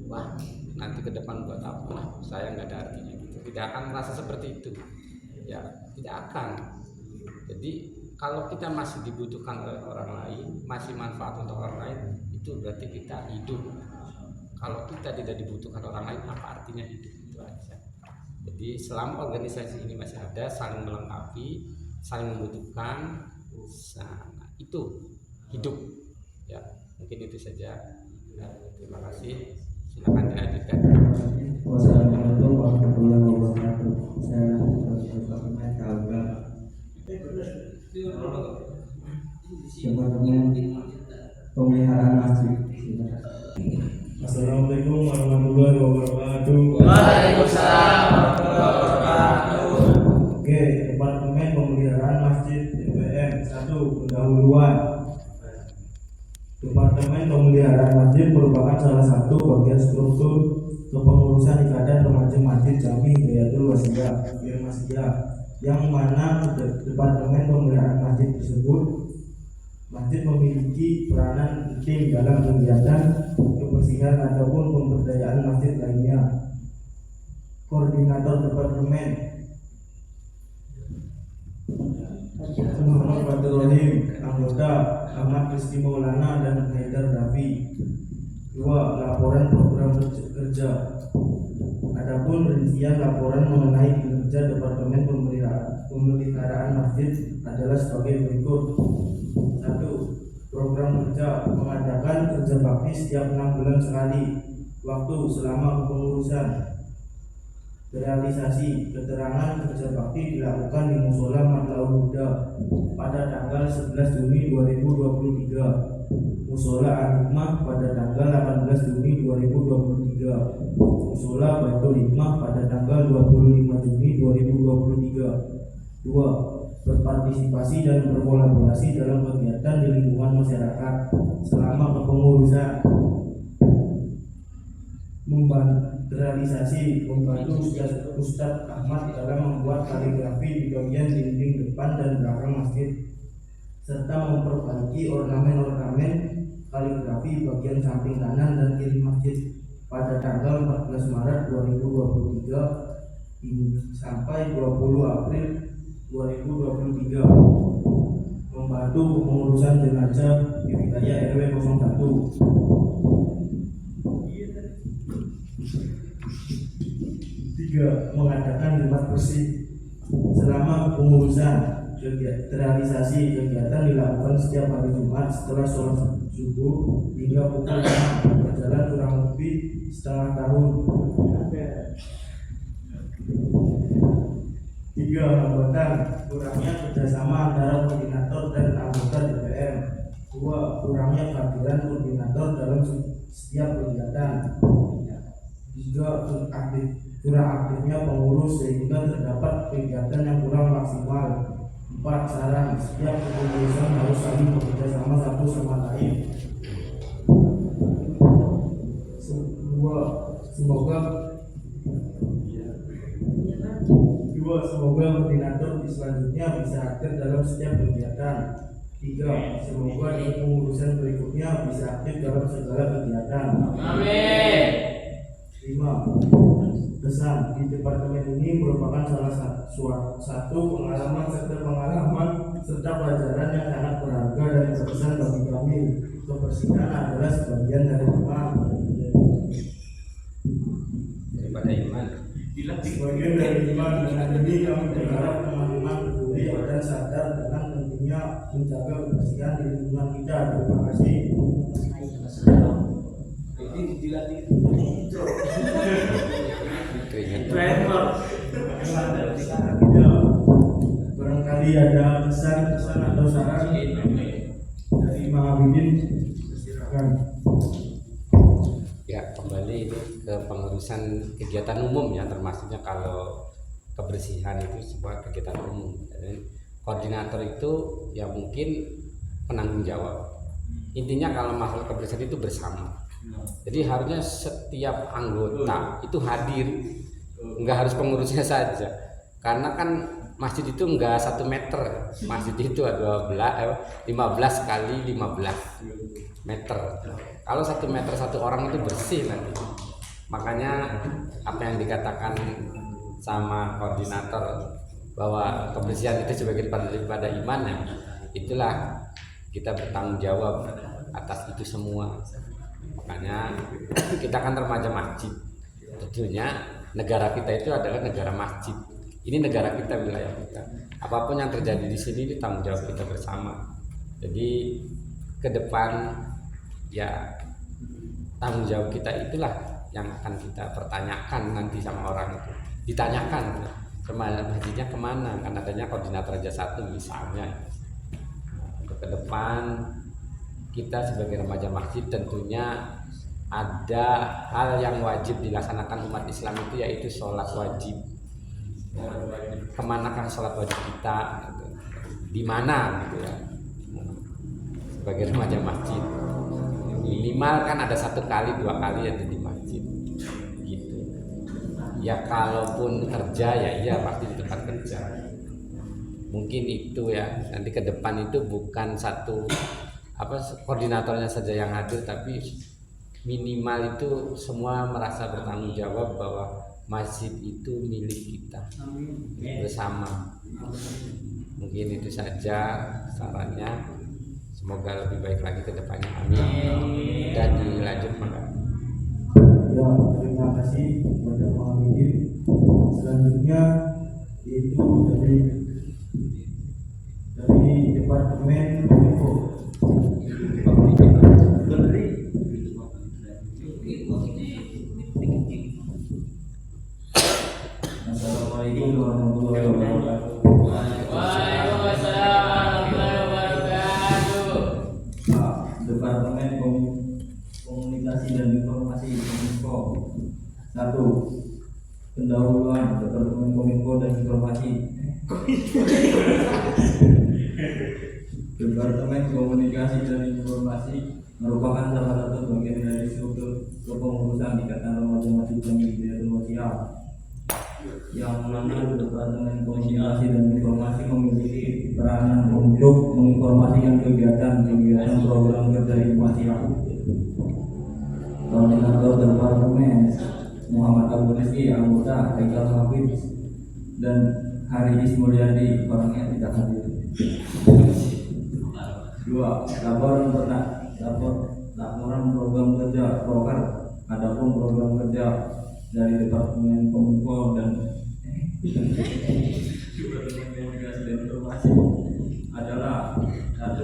wah nanti ke depan buat apa, saya nggak ada artinya gitu. Tidak akan merasa seperti itu ya, tidak akan. Jadi kalau kita masih dibutuhkan oleh orang lain, masih manfaat untuk orang lain, itu berarti kita hidup. Kalau kita tidak dibutuhkan orang lain, apa artinya hidup? Itu aja. Jadi selama organisasi ini masih ada, saling melengkapi, saling membutuhkan, nah, itu hidup ya. Mungkin itu saja ya, terima kasih, silakan dilanjutkan. Wassalamualaikum warahmatullahi wabarakatuh. Saya Departemen KUK Departemen Pemeliharaan Masjid. Assalamualaikum warahmatullahi wabarakatuh. Waalaikumsalam warahmatullahi wabarakatuh. Oke, Departemen Pemeliharaan Masjid DPM 1 pendahuluan. Departemen Pemeliharaan Masjid merupakan salah satu bagian struktur kepengurusan ikatan remaja Masjid Jami Hidayatul Wasiyah yang mana Departemen Pemeliharaan Masjid tersebut masjid memiliki peranan penting dalam kegiatan kebersihan ataupun pemberdayaan masjid lainnya. Koordinator Departemen Muhammad Fatul Rahim, anggota Ahmad Rizky Maulana dan Haidar Davi. 2. Laporan program kerja. Adapun rincian laporan mengenai kinerja Departemen Pemeliharaan Masjid adalah sebagai berikut. 1. Program kerja mengadakan kerja bakti setiap 6 bulan sekali, waktu selama kepengurusan. Realisasi keterangan kerja bakti dilakukan di Musola Matlaul Huda pada tanggal 11 Juni 2023, Musola Al-Hikmah pada tanggal 18 Juni 2023, Musola Baitul Hikmah pada tanggal 25 Juni 2023. 2. Berpartisipasi dan berkolaborasi dalam kegiatan di lingkungan masyarakat selama kepengurusan. Membantu Ustadz Ahmad dalam membuat kaligrafi di bagian dinding depan dan belakang masjid, serta memperbaiki ornamen-ornamen kaligrafi bagian samping kanan dan kiri masjid pada tanggal 14 Maret 2023 sampai 20 April 2023. Membantu pengurusan jenazah di wilayah RW 01. 3. Mengadakan jumat bersih selama pengurusan. Realisasi kegiatan dilakukan setiap hari Jumat setelah sholat subuh hingga pukul 6, berjalan kurang lebih setengah tahun. 3. Hambatan kurangnya kerjasama antara koordinator dan anggota DPM. 2. Kurangnya kehadiran koordinator dalam setiap kegiatan. 3. Kurang aktifnya pengurus sehingga terdapat kegiatan yang kurang maksimal. 4. Saran setiap kepengurusan harus saling bekerja sama satu sama lain. 2. Semoga koordinator selanjutnya bisa hadir dalam setiap kegiatan. 3. Semoga di pengurusan berikutnya bisa aktif dalam segala kegiatan. Amin. 5. Pesan di departemen ini merupakan salah satu pengalaman serta pelajaran yang sangat berharga dan berkesan bagi kami. Kebersihan adalah sebagian dari iman. Daripada iman. Sebagian dari iman, dengan ini kami berharap teman-teman peduli dan sadar dengan pentingnya menjaga kebersihan di lingkungan kita. Terima kasih. Barangkali ada pesan atau saran dari Mahabidin, silakan. Ya, kembali itu ke pengurusan kegiatan umum ya, termasuknya kalau kebersihan itu sebuah kegiatan umum. Jadi, koordinator itu ya mungkin penanggung jawab. Intinya kalau masalah kebersihan itu bersama. Jadi harusnya setiap anggota itu hadir, nggak harus pengurusnya saja, karena kan masjid itu nggak 1 meter, masjid itu 15 kali 15 meter. Kalau 1 meter satu orang itu bersih nanti. Makanya apa yang dikatakan sama koordinator bahwa kebersihan itu sebagian daripada iman, ya, itulah kita bertanggung jawab atas itu semua. Makanya kita kan remaja masjid, tentunya negara kita itu adalah negara masjid. Ini negara kita, wilayah kita. Apapun yang terjadi di sini itu tanggung jawab kita bersama. Jadi ke depan ya tanggung jawab kita itulah yang akan kita pertanyakan nanti sama orang itu. Ditanyakan masjidnya kemana, kan adanya koordinator Raja 1 misalnya. Untuk ke depan kita sebagai remaja masjid tentunya ada hal yang wajib dilaksanakan umat Islam itu, yaitu sholat wajib. Kemana kan sholat wajib kita, di mana gitu ya, sebagai remaja masjid minimal kan ada 1 kali 2 kali ada di masjid gitu ya. Kalaupun kerja ya iya pasti di tempat kerja. Mungkin itu ya, nanti ke depan itu bukan satu koordinatornya saja yang hadir, tapi minimal itu semua merasa bertanggung jawab bahwa masjid itu milik kita bersama. Mungkin itu saja sarannya, semoga lebih baik lagi ke depannya, amin. Dan dilanjut Pak. Ya, terima kasih kepada Pak Hamidin. Selanjutnya itu dari Departemen Kominfo. Assalamualaikum warahmatullahi wabarakatuh. Waalaikumsalam warahmatullahi wabarakatuh. Departemen Komunikasi dan Informasi Kominfo. 1. Pendahuluan Departemen Kominfo dan Informasi. Departemen Komunikasi dan Informasi merupakan salah satu bagian dari struktur kepengurusan Ikatan Remaja Masjid dan Hidayatul Wasiah, yang mana Departemen Komunikasi dan Informasi memiliki peranan untuk menginformasikan kegiatan program kerja Wasiah. Koordinator Departemen Muhammad Abu Rizki, anggota Haikal Hafiz dan Haris Mulyadi, orangnya tidak hadir. 2. Laporan program kerja proker. Adapun program kerja dari Departemen Kominfo dan Departemen Komunikasi dan Informasi adalah 1.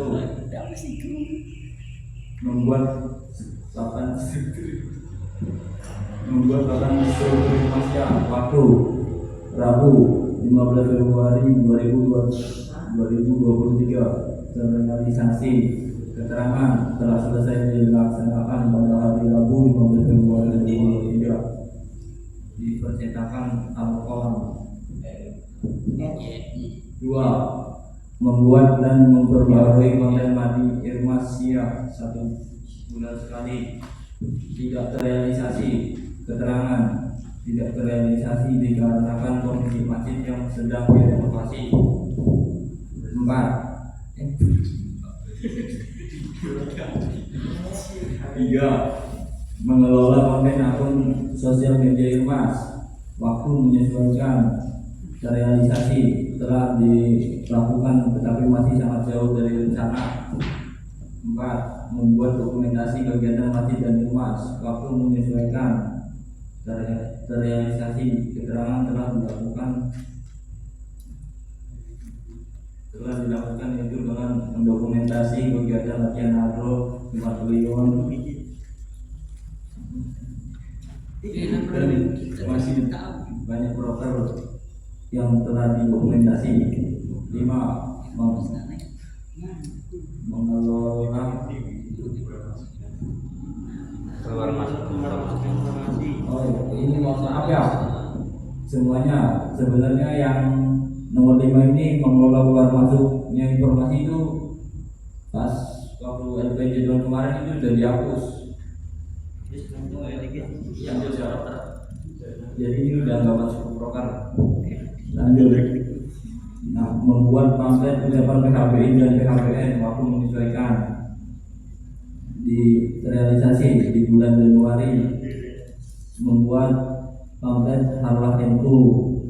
Membuat papan struktur Wasiah waktu Rabu 15 Februari 2023. Terrealisasi keterangan telah selesai dilaksanakan pada hari Rabu 15 Februari 2023 di percetakan Al-Qalam. 2. Membuat dan memperbarui konten Madi Irmasiyah 1 bulan sekali. Tidak terrealisasi keterangan tidak terrealisasi dikarenakan kondisi masjid yang sedang direnovasi. 4. 3. Mengelola konten akun sosial media Irmas. Waktu menyesuaikan terrealisasi telah dilakukan tetapi masih sangat jauh dari rencana. 4. Membuat dokumentasi kegiatan masjid dan Irmas. Waktu menyesuaikan terrealisasi keterangan telah dilakukan itu dengan mendokumentasi kegiatan latihan hadroh Jumat Kliwon dan masih banyak proker yang telah didokumentasi. 5. Mengelola Keluar masuk ini maaf ya, semuanya sebenarnya yang nomor 5 ini mengelola keluar masuknya informasi itu pas waktu LPJ tahun kemarin itu sudah dihapus Jadi ini udah nggak masuk ke program. Lanjut. Nah, membuat pamflet ucapan PKBI dan PKBN waktu menyesuaikan realisasi di bulan Januari. Membuat pamflet Harlah NU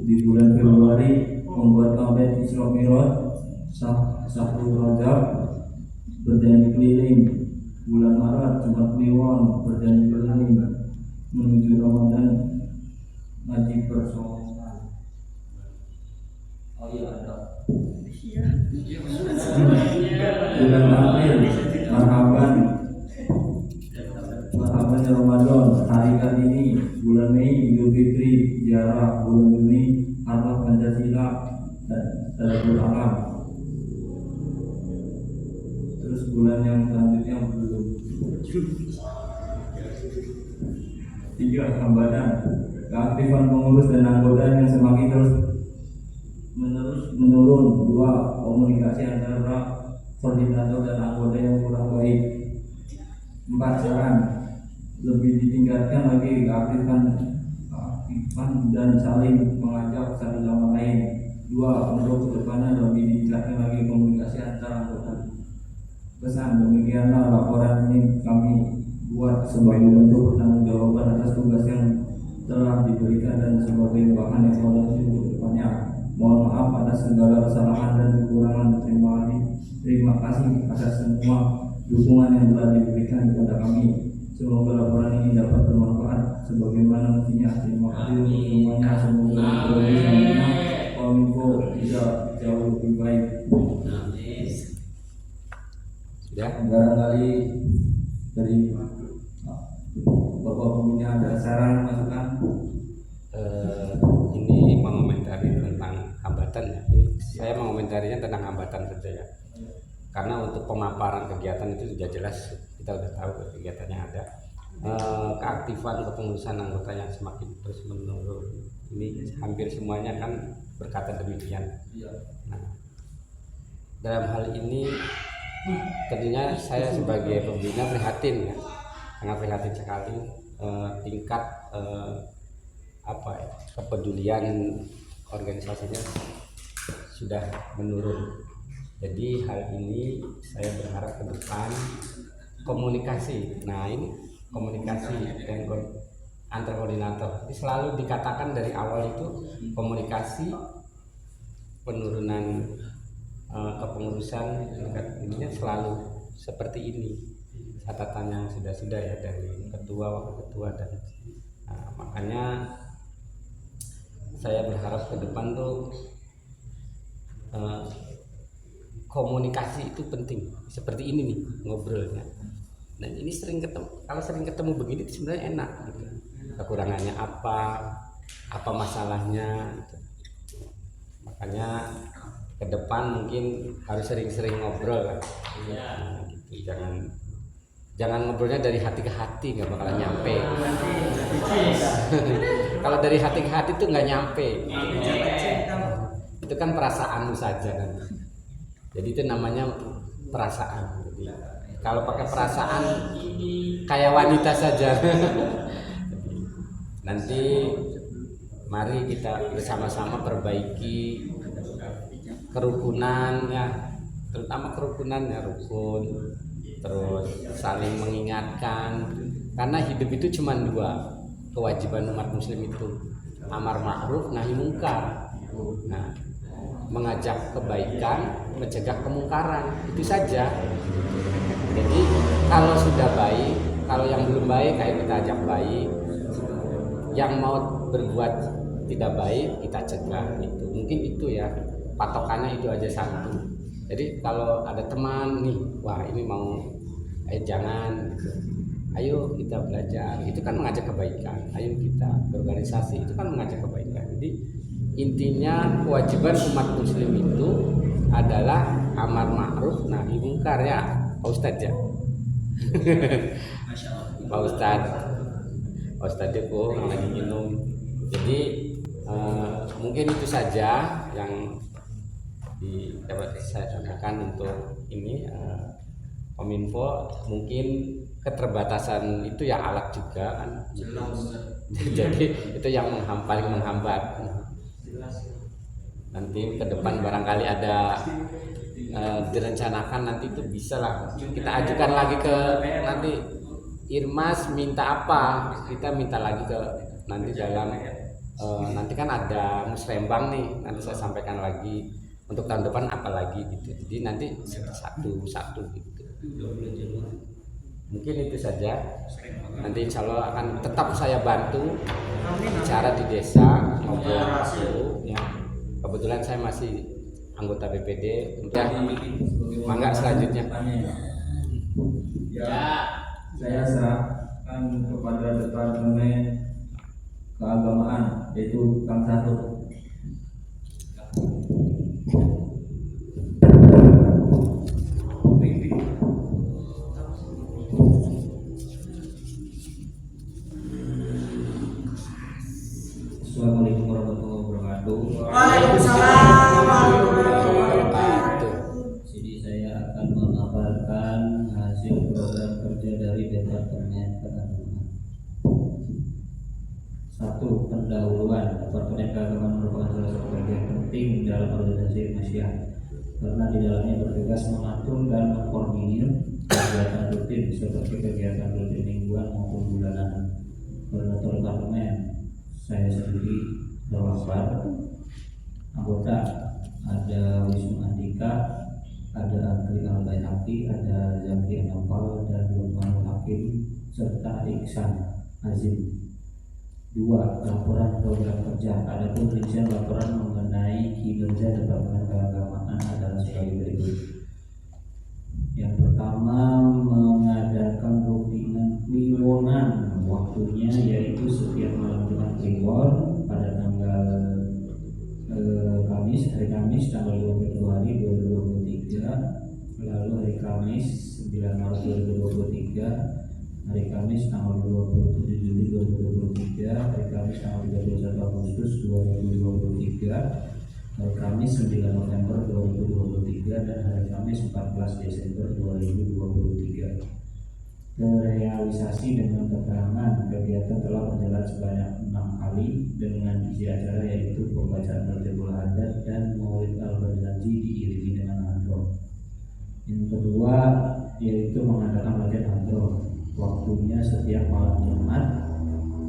di bulan Februari. Membuat pamflet Isra Mi'raj Sahur Rajab berjanji keliling. Bulan Maret Jumat Kliwon berjanji keliling menuju Ramadan ngaji persoalan. Oh iya ada. Bulan April marhaban Ramadan, hari Kartini. Bulan Mei Idul Fitri, ziarah. Bulan Juni Harlah Pancasila dan Tadabur Alam. Terus bulan yang selanjutnya belum. 3. Hambatan keaktifan pengurus dan anggota yang semakin terus menurun. 2. Komunikasi antara koordinator dan anggota yang kurang baik. 4. Saran lebih ditingkatkan lagi keaktifan dan saling mengajak satu sama lain. 2. Untuk kedepannya lebih ditingkatkan lagi komunikasi antara anggota. Pesan, demikianlah laporan ini kami buat sebagai bentuk pertanggungjawaban atas tugas yang telah diberikan dan sebagai bahan evaluasi untuk depannya. Mohon maaf atas segala kesalahan dan kekurangan. Terima kasih atas semua dukungan yang telah diberikan kepada kami. Semoga laporan ini dapat bermanfaat sebagaimana mestinya. Terima kasih untuk semuanya. Semoga produksi selanjutnya Kominfo bisa jauh lebih baik. Sudah. Barangkali dari Bapak punya ada saran masukan? Ini mengomentari tentang hambatan ya. Saya mengomentarinya tentang hambatan saja ya. Karena untuk pemaparan kegiatan itu sudah jelas, kita sudah tahu kegiatannya ada. Keaktifan kepengurusan anggota yang semakin terus menurun. Ini hampir semuanya kan berkata demikian. Nah, dalam hal ini tentunya saya sebagai pembina prihatin ya, sangat prihatin sekali tingkat kepedulian organisasinya sudah menurun. Jadi hal ini saya berharap ke depan komunikasi. Nah ini komunikasi dan antar koordinator ini selalu dikatakan dari awal itu komunikasi penurunan kepengurusan ininya selalu seperti ini, catatan yang sudah ya dari ketua, wakil ketua dan makanya saya berharap ke depan tuh komunikasi itu penting seperti ini nih ngobrolnya. Dan ini sering ketemu, kalau sering ketemu begini sebenarnya enak gitu. Kekurangannya apa masalahnya gitu. Makanya ke depan mungkin harus sering-sering ngobrol kan. Gitu. Jangan ngobrolnya dari hati ke hati, nggak bakalan nyampe. Kalau dari hati ke hati tuh nggak nyampe. Itu kan perasaanmu saja kan. Jadi itu namanya perasaan. Jadi, kalau pakai perasaan kayak wanita saja. Nanti mari kita bersama-sama perbaiki kerukunan ya, terutama kerukunan ya, rukun, terus saling mengingatkan, karena hidup itu cuma dua kewajiban umat muslim itu, amar ma'ruf nahi mungkar. Nah, mengajak kebaikan, mencegah kemungkaran, itu saja. Jadi kalau sudah baik, kalau yang belum baik kayak kita ajak baik, yang mau berbuat tidak baik kita cegah. Itu mungkin itu ya, patokannya itu aja satu. Jadi kalau ada teman nih, wah ini mau jangan, ayo kita belajar, itu kan mengajak kebaikan. Ayo kita berorganisasi, itu kan mengajak kebaikan. Jadi intinya kewajiban umat muslim itu adalah amar ma'ruf nahi mungkar ya, Pak Ustadz ya. Pak Ustadz itu lagi minum. Jadi mungkin itu saja yang dapat saya sampaikan untuk ini Kominfo. Mungkin keterbatasan itu ya alat juga kan. Jadi itu yang paling menghambat. Nanti ke depan barangkali ada direncanakan, nanti itu bisa lah kita ajukan lagi ke nanti Irmas minta apa, kita minta lagi ke nanti dalam nanti kan ada musrembang nih, nanti saya sampaikan lagi untuk tahun depan apa lagi gitu. Jadi nanti satu gitu. Mungkin itu saja. Nanti insya Allah akan tetap saya bantu bicara di desa, ngobrol dulu ya. Kebetulan saya masih anggota BPD. Ya, mangga selanjutnya. Ya, saya serahkan kepada Departemen Keagamaan, yaitu Kang Satu. Assalamualaikum warahmatullahi wabarakatuh. Jadi saya akan memaparkan hasil program kerja dari Departemen Keagamaan. 1. Pendahuluan. Departemen Keagamaan merupakan salah satu bagian penting dalam organisasi Irmasyah karena di dalamnya bertugas mengatur dan mengkoordinir kegiatan rutin seperti kegiatan rutin mingguan maupun bulanan. Koordinator departemen saya sendiri terwafat. Anggota ada Wisnu Andika, ada Andri Albayhaqi, ada Zaki Anwar, dan Lukmanul Hakim serta Iksan Azim. 2. Laporan program kerja. Adapun rincian laporan mengenai kinerja Departemen Keagamaan adalah sebagai berikut. Yang pertama, mengadakan rutinan kliwonan, waktunya yaitu setiap malam Jumat Kliwon pada tanggal hari Kamis tanggal 2 Februari 2023, lalu hari Kamis 9 Maret 2023, hari Kamis tanggal 27 Juli 2023, hari Kamis tanggal 31 Agustus 2023, hari Kamis 9 November 2023, dan hari Kamis 14 Desember 2023. Terrealisasi dengan keterangan kegiatan telah berjalan sebanyak 6 kali dengan isi acara yaitu pembacaan Baitul Adat dan Maulid Al-Ghazali diiringi dengan hadroh. Yang kedua yaitu mengadakan latihan hadroh, waktunya setiap malam Jumat.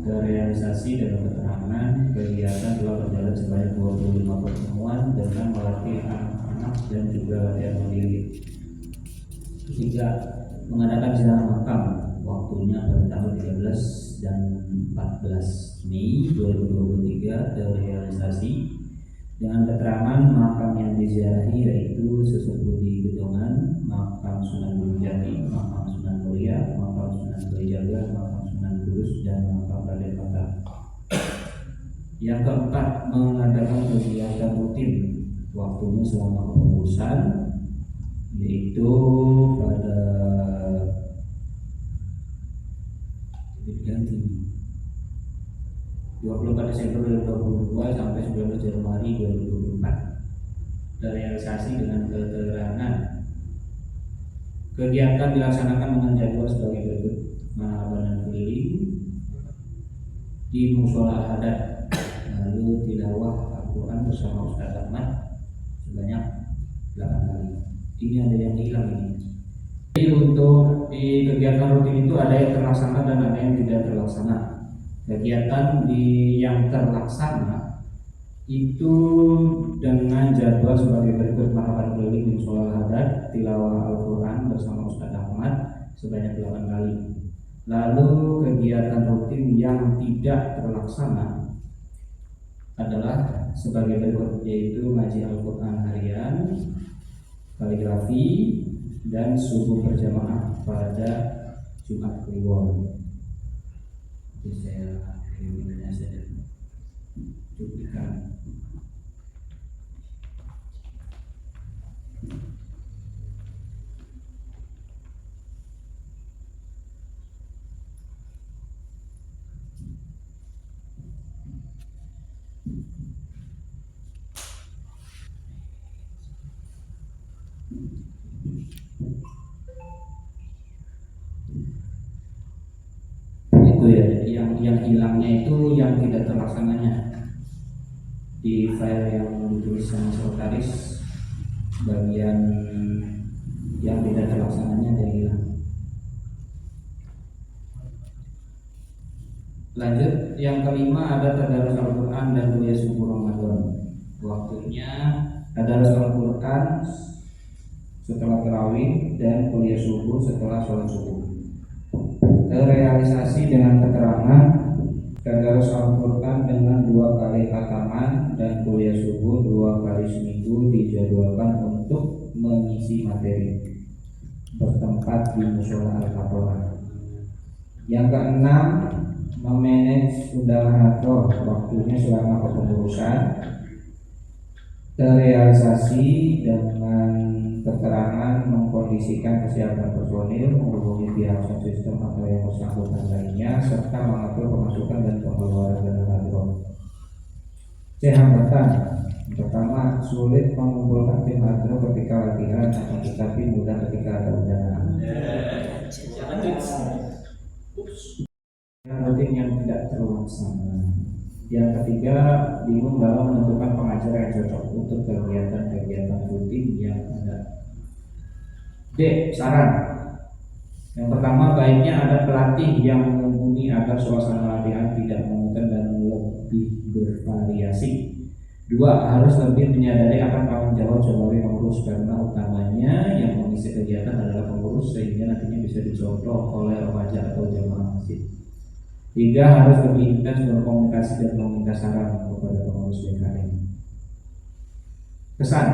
Terrealisasi dengan keterangan kegiatan telah berjalan sebanyak 25 pertemuan dengan melatih anak-anak dan juga latihan mandiri. Ketiga, mengadakan ziarah makam, waktunya pada tanggal 13 dan 14 Mei 2023. Terrealisasi dengan keterangan makam yang diziarahi yaitu Sesepuh di Gedongan, makam Sunan Gunung Jati, makam Sunan Muria, makam Sunan Kalijaga, makam Sunan Kudus, dan makam Raden Patah. Yang keempat, mengadakan kegiatan rutin, waktunya selama kepengurusan, yaitu pada ganti 24 Desember 2022 sampai 19 Januari 2024. Terrealisasi dengan keterangan kegiatan dilaksanakan dengan jadwal sebagai berikut: mengabanan keliling di musola adat, lalu tilawah Al-Quran bersama Ustaz Ahmad sebanyak 8 kali. Ini ada yang hilang ini. Jadi untuk di kegiatan rutin itu ada yang terlaksana dan ada yang tidak terlaksana. Kegiatan yang terlaksana itu dengan jadwal sebagai berikut: marapan keliling di musola adat, tilawah Al-Quran bersama Ustaz Ahmad sebanyak 8 kali. Lalu kegiatan rutin yang tidak terlaksana adalah sebagai berikut, yaitu ngaji Al-Quran harian, kaligrafi, dan subuh berjamaah pada Jumat Kliwon. Jadi saya akhirnya saja cuplikan. yang hilangnya itu yang tidak terlaksananya. Di file yang ditulis sama sekretaris bagian yang tidak terlaksananya ada yang hilang. Lanjut, yang kelima ada tadarus Al-Quran dan kuliah subuh Ramadan. Waktunya tadarus Al-Quran setelah tarawih dan kuliah subuh setelah sholat subuh. Terrealisasi dengan keterangan tadarus Al-Quran dengan 2 kali khataman dan kuliah subuh 2 kali seminggu dijadwalkan untuk mengisi materi bertempat di musola Al-Fatihah. Yang keenam, memanage undangan hadroh, waktunya selama kepengurusan. Terrealisasi dengan keterangan mengkondisikan kesiapan personil, menghubungi pihak sound system atau yang bersangkutan lainnya, serta mengatur pemasukan dan pengeluaran dana hadroh. C. Hambatan. Pertama, sulit mengumpulkan tim hadroh ketika latihan, akan tetapi mudah ketika ada undangan. Rutin yang tidak terlaksana. Yang ketiga, bingung dalam menentukan pengajar yang cocok untuk kegiatan-kegiatan rutin yang ada. D. Saran. Yang pertama, baiknya ada pelatih yang mumpuni agar suasana latihan tidak monoton dan lebih bervariasi. 2. Harus lebih menyadari akan tanggung jawab sebagai pengurus, karena utamanya yang mengisi kegiatan adalah pengurus, sehingga nantinya bisa dicontoh oleh remaja atau jamaah masjid. 3. Harus lebih intens berkomunikasi dan meminta saran kepada pengurus BKM. Kesan: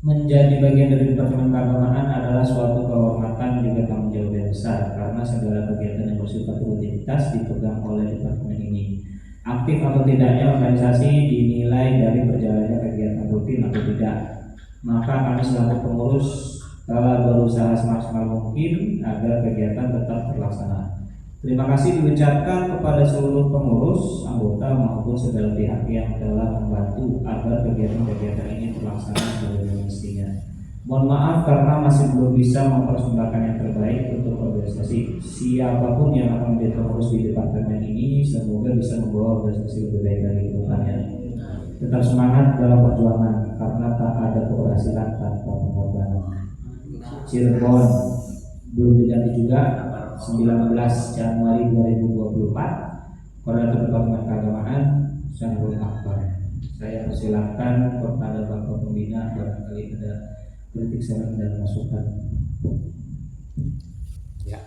menjadi bagian dari Departemen Keagamaan adalah suatu kehormatan juga tanggung jawab yang besar, karena segala kegiatan yang bersifat rutinitas dipegang oleh departemen ini. Aktif atau tidaknya organisasi dinilai dari berjalannya kegiatan rutin atau tidak. Maka kami selaku pengurus telah berusaha semaksimal mungkin agar kegiatan tetap terlaksana. Terima kasih diucapkan kepada seluruh pengurus, anggota maupun segala pihak yang telah membantu agar kegiatan-kegiatan ini terlaksana sebagaimana mestinya. Mohon maaf karena masih belum bisa mempersembahkan yang terbaik untuk organisasi. Siapapun yang akan menjadi pengurus di departemen ini, semoga bisa membawa organisasi lebih baik dari kedepannya. Tetap semangat dalam perjuangan, karena tak ada keberhasilan tanpa pengorbanan. Cirebon belum diganti juga. 19 Januari 2024, Koordinator Departemen Keagamaan Sangrul Akbar. Saya persilahkan kepada Bapak Pembina barangkali ada kritik, saran dan masukan. Ya,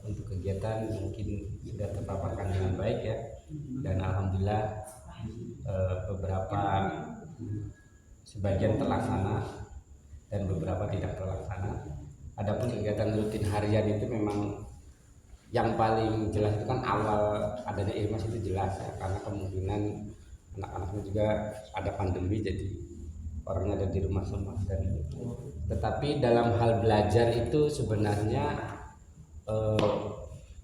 untuk kegiatan mungkin sudah terpaparkan dengan baik ya, dan alhamdulillah beberapa sebagian terlaksana dan beberapa tidak terlaksana. Adapun kegiatan rutin harian itu memang yang paling jelas itu kan awal adanya IRMAS itu jelas ya, karena kemungkinan anak-anaknya juga ada pandemi jadi orangnya ada di rumah semua. Dan tetapi dalam hal belajar itu sebenarnya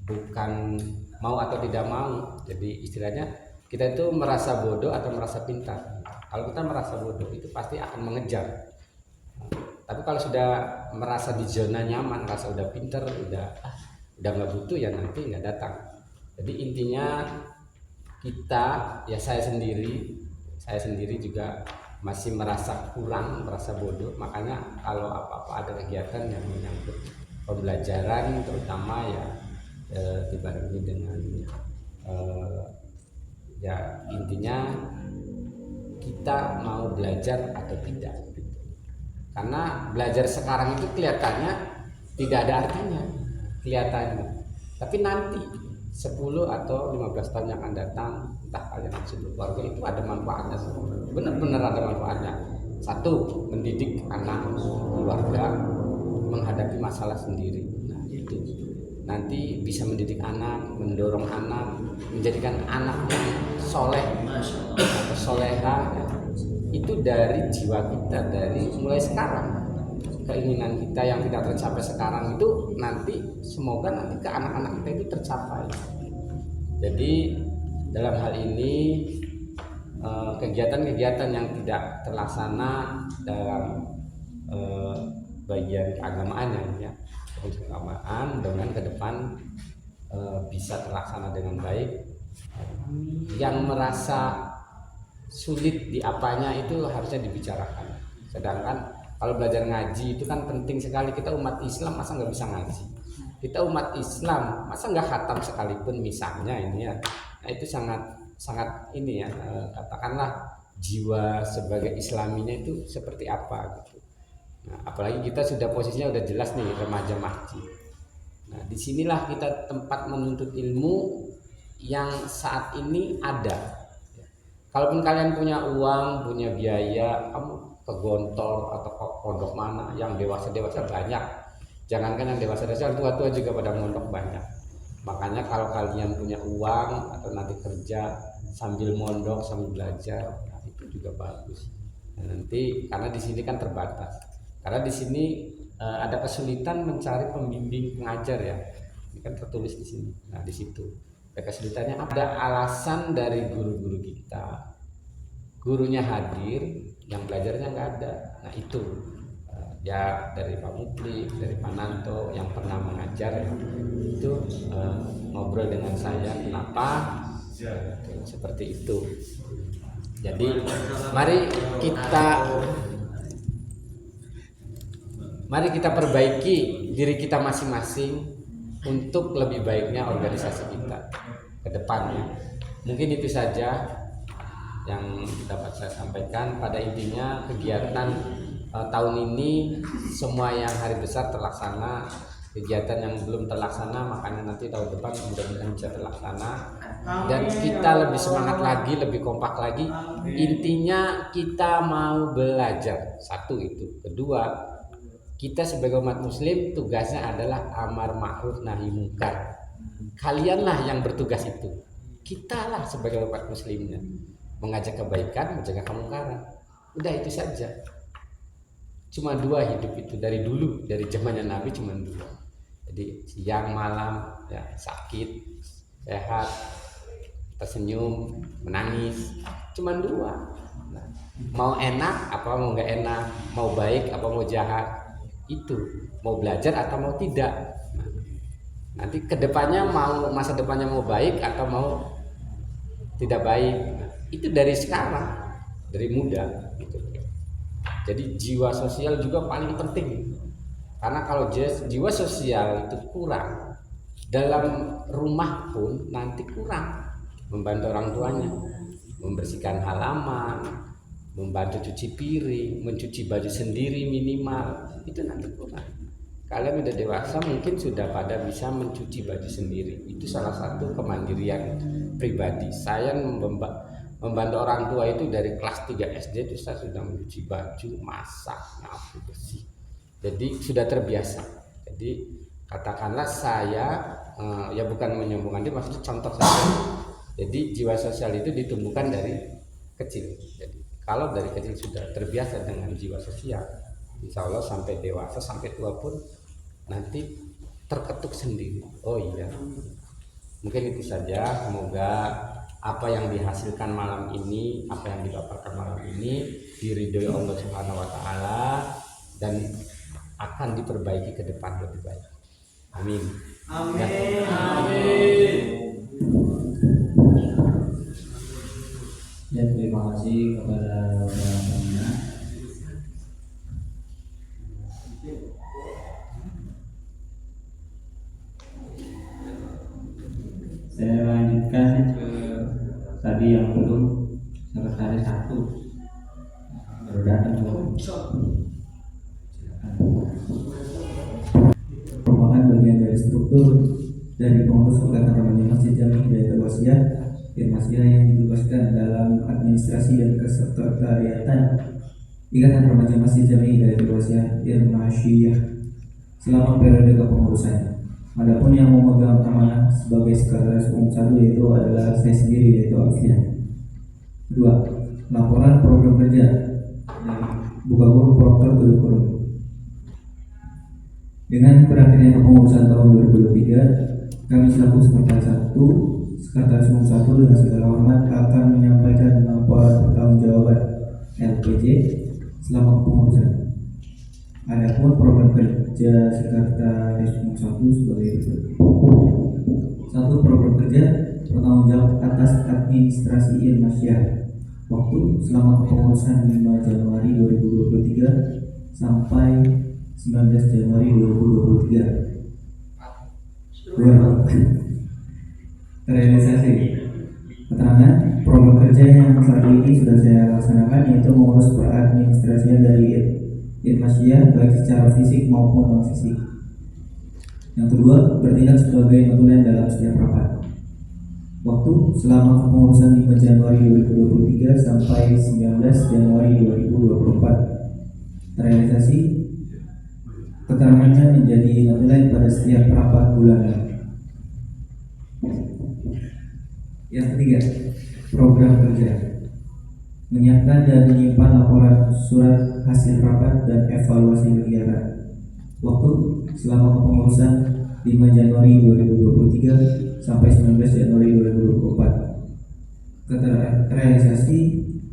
bukan mau atau tidak mau. Jadi istilahnya kita itu merasa bodoh atau merasa pintar. Kalau kita merasa bodoh itu pasti akan mengejar. Tapi kalau sudah merasa di zona nyaman, merasa udah pinter, udah nggak butuh, ya nanti nggak datang. Jadi intinya kita, ya saya sendiri juga masih merasa kurang, merasa bodoh. Makanya kalau apa-apa ada kegiatan yang menyangkut pembelajaran, terutama ya dibarengi dengan ya intinya kita mau belajar atau tidak. Karena belajar sekarang itu kelihatannya tidak ada artinya, kelihatannya. Tapi nanti 10 atau 15 tahun yang akan datang, entah kalian masih berkeluarga, itu ada manfaatnya semua. Benar-benar ada manfaatnya. Satu, mendidik anak keluarga menghadapi masalah sendiri. Nah, itu nanti bisa mendidik anak, mendorong anak, menjadikan anak yang soleh atau soleha. Itu dari jiwa kita, dari mulai sekarang. Keinginan kita yang tidak tercapai sekarang itu nanti semoga nanti ke anak-anak kita itu tercapai. Jadi dalam hal ini kegiatan-kegiatan yang tidak terlaksana dalam bagian keagamaan ya, keagamaan dengan ke depan bisa terlaksana dengan baik. Yang merasa sulit di apanya itu harusnya dibicarakan. Sedangkan kalau belajar ngaji itu kan penting sekali. Kita umat Islam masa nggak bisa ngaji? Kita umat Islam masa nggak khatam sekalipun misalnya ini ya. Nah, itu sangat ini ya, katakanlah jiwa sebagai Islaminya itu seperti apa gitu. Nah, apalagi kita sudah posisinya udah jelas nih remaja masjid. Nah, disinilah kita tempat menuntut ilmu yang saat ini ada. Kalaupun kalian punya uang, punya biaya, kamu ke Gontor atau ke pondok mana yang dewasa-dewasa banyak. Jangankan yang dewasa-dewasa, tua-tua juga pada mondok banyak. Makanya kalau kalian punya uang atau nanti kerja sambil mondok, sambil belajar, nah itu juga bagus. Nah, nanti karena di sini kan terbatas. Karena di sini ada kesulitan mencari pembimbing pengajar ya. Ini kan tertulis di sini. Nah, di situ. Kesulitannya ada alasan dari guru-guru kita, gurunya hadir, yang belajarnya nggak ada. Nah itu ya dari Pak Mukli, dari Pak Nanto yang pernah mengajar itu ngobrol dengan saya kenapa seperti itu. Jadi mari kita perbaiki diri kita masing-masing untuk lebih baiknya organisasi kita ke depannya. Mungkin itu saja yang dapat saya sampaikan. Pada intinya kegiatan tahun ini semua yang hari besar terlaksana, kegiatan yang belum terlaksana makanya nanti tahun depan mudah-mudahan bisa terlaksana dan kita lebih semangat lagi, lebih kompak lagi. Intinya kita mau belajar, satu itu. Kedua, kita sebagai umat muslim tugasnya adalah amar ma'ruf nahi mungkar. Kalianlah yang bertugas itu. Kitalah sebagai umat muslimnya mengajak kebaikan, mencegah kemungkaran. Udah itu saja. Cuma dua hidup itu dari dulu, dari zamannya Nabi cuma dua. Jadi siang malam ya, sakit, sehat, tersenyum, menangis, cuma dua. Nah, mau enak apa mau nggak enak, mau baik apa mau jahat. Itu mau belajar atau mau tidak. Nanti kedepannya mau masa depannya mau baik atau mau tidak baik. Itu dari sekarang, dari muda. Gitu. Jadi jiwa sosial juga paling penting. Karena kalau jiwa sosial itu kurang, dalam rumah pun nanti kurang. Membantu orang tuanya, membersihkan halaman, membantu cuci piring, mencuci baju sendiri minimal, itu nanti kurang. Kalian udah dewasa mungkin sudah pada bisa mencuci baju sendiri. Itu salah satu kemandirian pribadi. Saya membantu orang tua itu dari kelas 3 SD itu saya sudah mencuci baju, masak, nyapu, bersih. Jadi sudah terbiasa. Jadi katakanlah saya ya bukan menyombongkan dia, maksudnya contoh saja. Jadi jiwa sosial itu ditumbuhkan dari kecil. Jadi kalau dari kecil sudah terbiasa dengan jiwa sosial, insya Allah sampai dewasa, sampai tua pun nanti terketuk sendiri. Oh iya, mungkin itu saja. Semoga apa yang dihasilkan malam ini, apa yang dipaparkan malam ini diridhoi Allah Subhanahu Wa Taala dan akan diperbaiki ke depan lebih baik. Amin. Amin. Amin. Dan terima kasih kepada orangnya. Saya lanjutkan ke tadi yang belum, sekretaris 1 baru datang. Merupakan bagian dari struktur dari pengurus Ikatan Remaja Masjid Jami Hidayatul Wasiat Irmasiyah yang ditugaskan dalam administrasi dan kesekretariatan Ikatan Remaja Masjid Jami Hidayatul Wasiat Irmasiyah selama periode kepengurusan. Adapun yang memegang amanah sebagai sekretaris umum 1 yaitu adalah saya sendiri, yaitu Alfian. 2. Laporan program kerja dari Buka Guru Proktor Kurikulum. Dengan berakhirnya kepengurusan tahun 2023, kami selaku sekretaris 1, sekretaris umum 1 dengan segala hormat akan menyampaikan laporan pertanggungjawaban LPJ selama kepengurusan. Adapun program kerja sekretaris umum 1 sebagai berikut. Satu, program kerja bertanggung jawab atas administrasi Irmasyah. Waktu selama kepengurusan 5 Januari 2023 sampai 19 Januari 2023. Terrealisasi. Keterangan program kerja yang saat ini sudah saya laksanakan yaitu mengurus peradministrasian dari Irmasyah baik secara fisik maupun non fisik. Yang kedua, bertindak sebagai notulen dalam setiap rapat. Waktu selama kepengurusan 5 Januari 2023 sampai 19 Januari 2024. Terrealisasi. Keterangannya menjadi notulen pada setiap rapat bulanan. Yang ketiga, program kerja. Menyiapkan dan menyimpan laporan surat hasil rapat dan evaluasi kegiatan. Waktu selama kepengurusan 5 Januari 2023 sampai 19 Januari 2024. Terrealisasi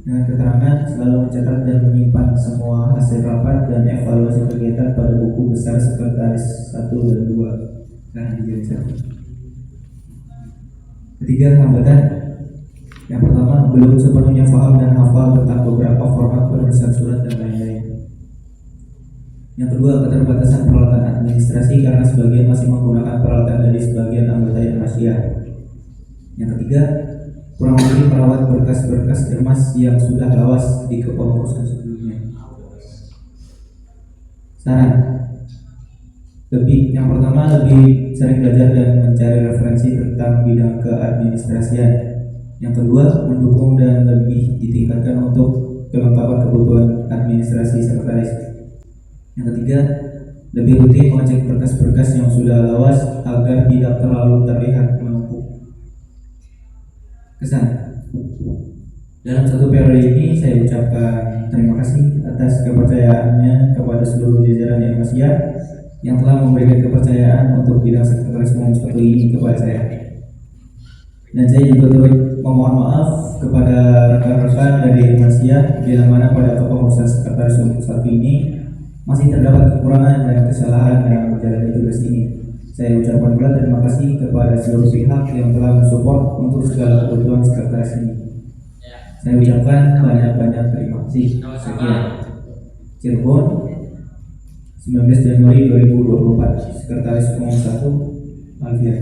dengan keterangan selalu mencatat dan menyimpan semua hasil rapat dan evaluasi kegiatan pada buku besar sekretaris 1 dan 2 karena dijadikan. Ketiga, hambatan. Yang pertama, belum sepenuhnya paham dan hafal tentang beberapa format penulisan surat dan lain-lain. Yang kedua, keterbatasan peralatan administrasi karena sebagian masih menggunakan peralatan dari sebagian anggota Irmasyah. Yang ketiga, kurang lebih merawat berkas-berkas Irmas yang sudah lawas di kepengurusan sebelumnya. Saran. Yang pertama, lebih sering belajar dan mencari referensi tentang bidang keadministrasian. Yang kedua, mendukung dan lebih ditingkatkan untuk kelengkapan kebutuhan administrasi sekretaris. Yang ketiga, lebih rutin mengecek berkas-berkas yang sudah lawas agar tidak terlalu terlihat menumpuk. Kesan. Dalam satu periode ini saya ucapkan terima kasih atas kepercayaannya kepada seluruh jajaran Irmasyah yang telah memberikan kepercayaan untuk bidang sekretaris umum seperti ini kepada saya. Dan saya juga turut memohon maaf kepada rekan-rekan dari Irmasyah bila mana pada kepengurusan sekretaris umum satu ini masih terdapat kekurangan dan kesalahan dalam menjalani tugas ini. Saya ucapkan pula terima kasih kepada seluruh pihak yang telah mensupport untuk segala kebutuhan sekretaris ini. Saya ucapkan banyak-banyak terima kasih. Sekian. Cirebon, 19 Januari 2024. Sekretaris Umum 1, Alfian.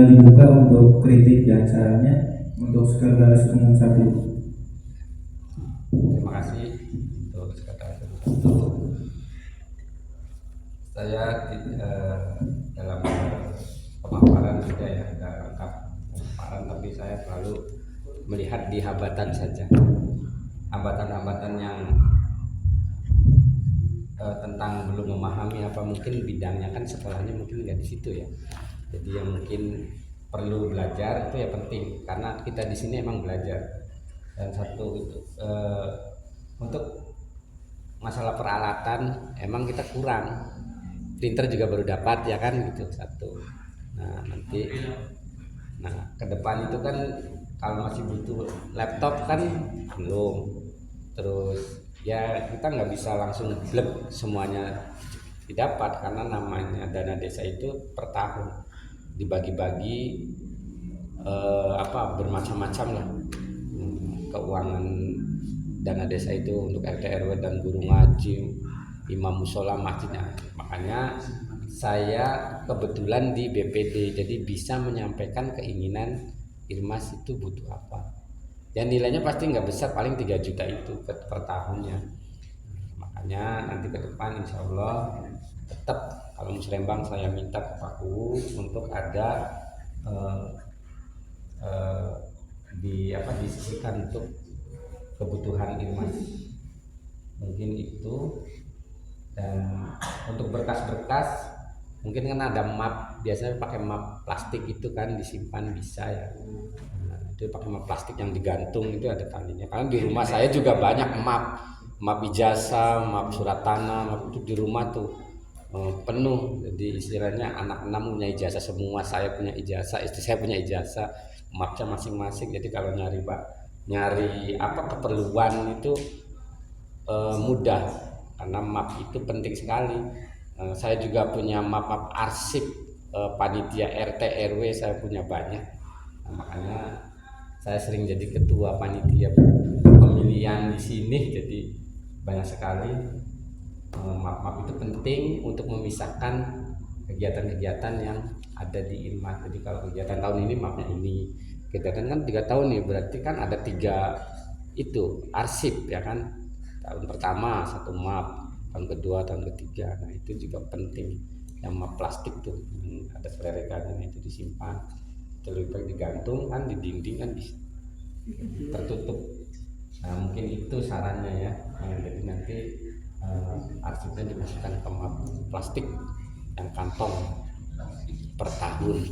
Dibuka untuk kritik dan sarannya untuk sekretaris umum 1. Terima kasih untuk sekretaris umum 1. Saya dalam pemaparan sudah ya sudah lengkap pemaparan, tapi saya selalu melihat di hambatan saja, hambatan-hambatan yang tentang belum memahami apa mungkin bidangnya, kan sekolahnya mungkin nggak di situ ya. Jadi yang mungkin perlu belajar itu ya penting, karena kita di sini emang belajar. Dan satu itu untuk masalah peralatan emang kita kurang, printer juga baru dapat ya kan gitu satu. Nah nanti, ke depan itu kan kalau masih butuh laptop kan belum, terus ya kita nggak bisa langsung blek semuanya didapat, karena namanya dana desa itu per tahun dibagi-bagi bermacam-macam lah keuangan dana desa itu untuk RT RW dan guru ngaji, imam musola, masjidnya. Makanya saya kebetulan di BPD, jadi bisa menyampaikan keinginan Irmas itu butuh apa. Dan nilainya pasti nggak besar, paling 3 juta itu per tahunnya. Makanya nanti ke depan insya Allah tetap kalau musrembang saya minta ke Pak Guru untuk ada disisihkan untuk kebutuhan Irmas, mungkin itu. Dan untuk berkas-berkas mungkin kan ada map, biasanya pakai map plastik itu kan disimpan bisa ya. Nah, itu pakai map plastik yang digantung itu ada talinya. Karena di rumah saya juga banyak map ijazah, map surat tanah, map itu di rumah tuh penuh. Jadi istilahnya anak 6 punya ijazah semua, saya punya ijazah, istri saya punya ijazah, mapnya masing-masing. Jadi kalau nyari keperluan itu mudah, karena map itu penting sekali. Saya juga punya map arsip panitia RT RW, saya punya banyak. Nah, makanya saya sering jadi ketua panitia pemilihan di sini, jadi banyak sekali. Map itu penting untuk memisahkan kegiatan-kegiatan yang ada di Irmas. Jadi kalau kegiatan tahun ini mapnya ini, kegiatan kan 3 tahun nih, berarti kan ada 3 itu arsip ya kan. Tahun pertama 1 map, tahun kedua, tahun ketiga. Nah itu juga penting. Yang map plastik tuh ada sererekannya, itu disimpan, lebih baik digantung kan di dinding kan bisa tertutup. Nah mungkin itu sarannya ya. Jadi nanti arsipnya dimasukkan ke map plastik yang kantong per tahun.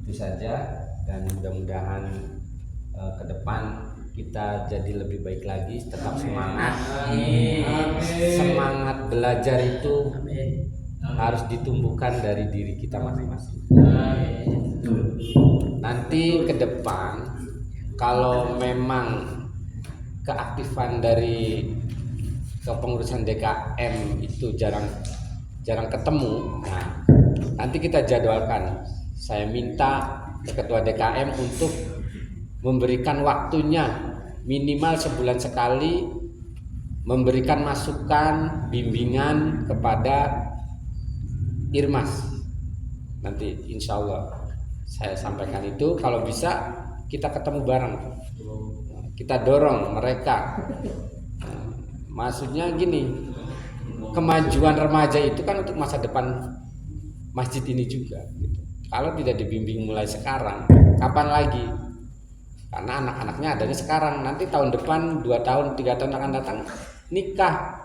Itu saja, dan mudah-mudahan ke depan kita jadi lebih baik lagi. Tetap semangat. Semangat belajar itu harus ditumbuhkan dari diri kita masing-masing. Nanti ke depan kalau memang keaktifan dari kepengurusan DKM itu jarang ketemu, nah nanti kita jadwalkan. Saya minta ketua DKM untuk memberikan waktunya minimal sebulan sekali, memberikan masukan, bimbingan kepada Irmas. Nanti insya Allah saya sampaikan itu. Kalau bisa kita ketemu bareng, kita dorong mereka. Maksudnya gini, kemajuan remaja itu kan untuk masa depan masjid ini juga gitu. Kalau tidak dibimbing mulai sekarang, kapan lagi? Karena anak-anaknya adanya sekarang. Nanti tahun depan, 2 tahun, 3 tahun akan datang nikah.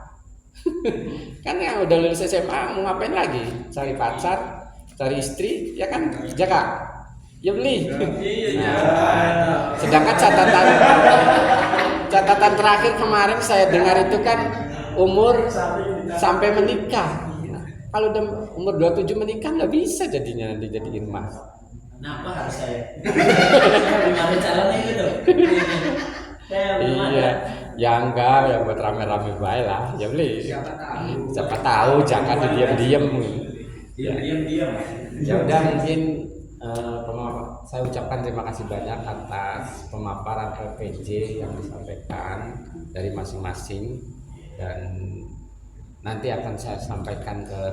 Kan yang udah lulus SMA mau ngapain lagi? Cari pacar, cari istri, ya kan? Jaga, ya beli. Nah, sedangkan catatan terakhir kemarin saya dengar itu kan umur sampai menikah. Kalau udah umur 27 menikah nggak bisa jadinya nanti jadi Irmas. Kenapa harus saya? Saya belum ada calonnya gitu. Iya, ya enggak, ya buat rame-rame baik lah, ya beli. Siapa tahu, jangan diam-diam. Diam. Ya udah, mungkin saya ucapkan terima kasih banyak atas pemaparan LPJ yang disampaikan dari masing-masing, dan nanti akan saya sampaikan ke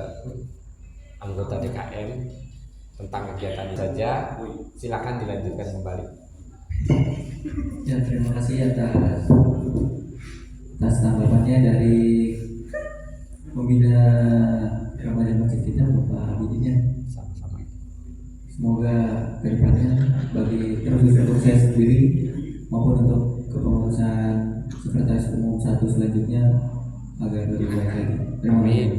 anggota DKM tentang kegiatan saja. Silakan dilanjutkan kembali. Ya, terima kasih atas tanggapannya dari pembina remaja masjid kita, Bapak Bidinya. Sama-sama. Semoga kedepannya bagi terus untuk saya sendiri maupun untuk kepengurusan sekretaris umum 1 selanjutnya agar lebih baik lagi. Amin.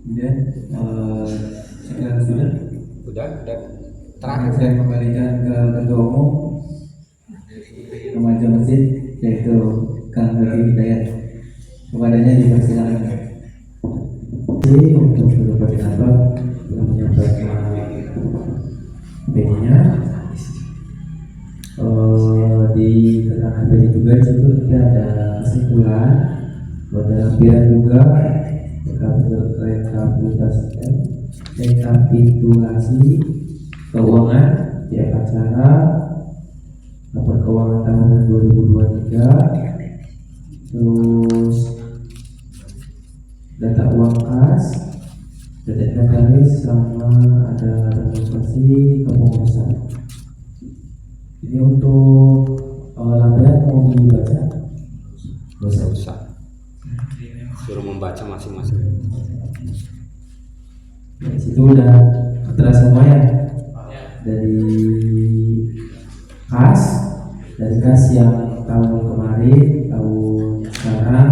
Kemudian sekarang sudah Terakhir saya kembalikan ke ketua umum remaja masjid, yaitu Kang Bagi Hidayat. Kepadanya dipersilakan. Jadi untuk beberapa pendapat yang menyampaikan opininya di keterangan PJ juga itu tidak ada kesimpulan, ada lampiran juga rekapitulasi keuangan tiap acara laporan keuangan tahun 2023, terus data uang kas, data inventaris, sama ada transaksi kepengurusan. Ini untuk lampiran mau dibaca? Nggak usah. Suruh membaca masing-masing. Di situ udah terasa semuanya dari kas yang tahun kemarin, tahun sekarang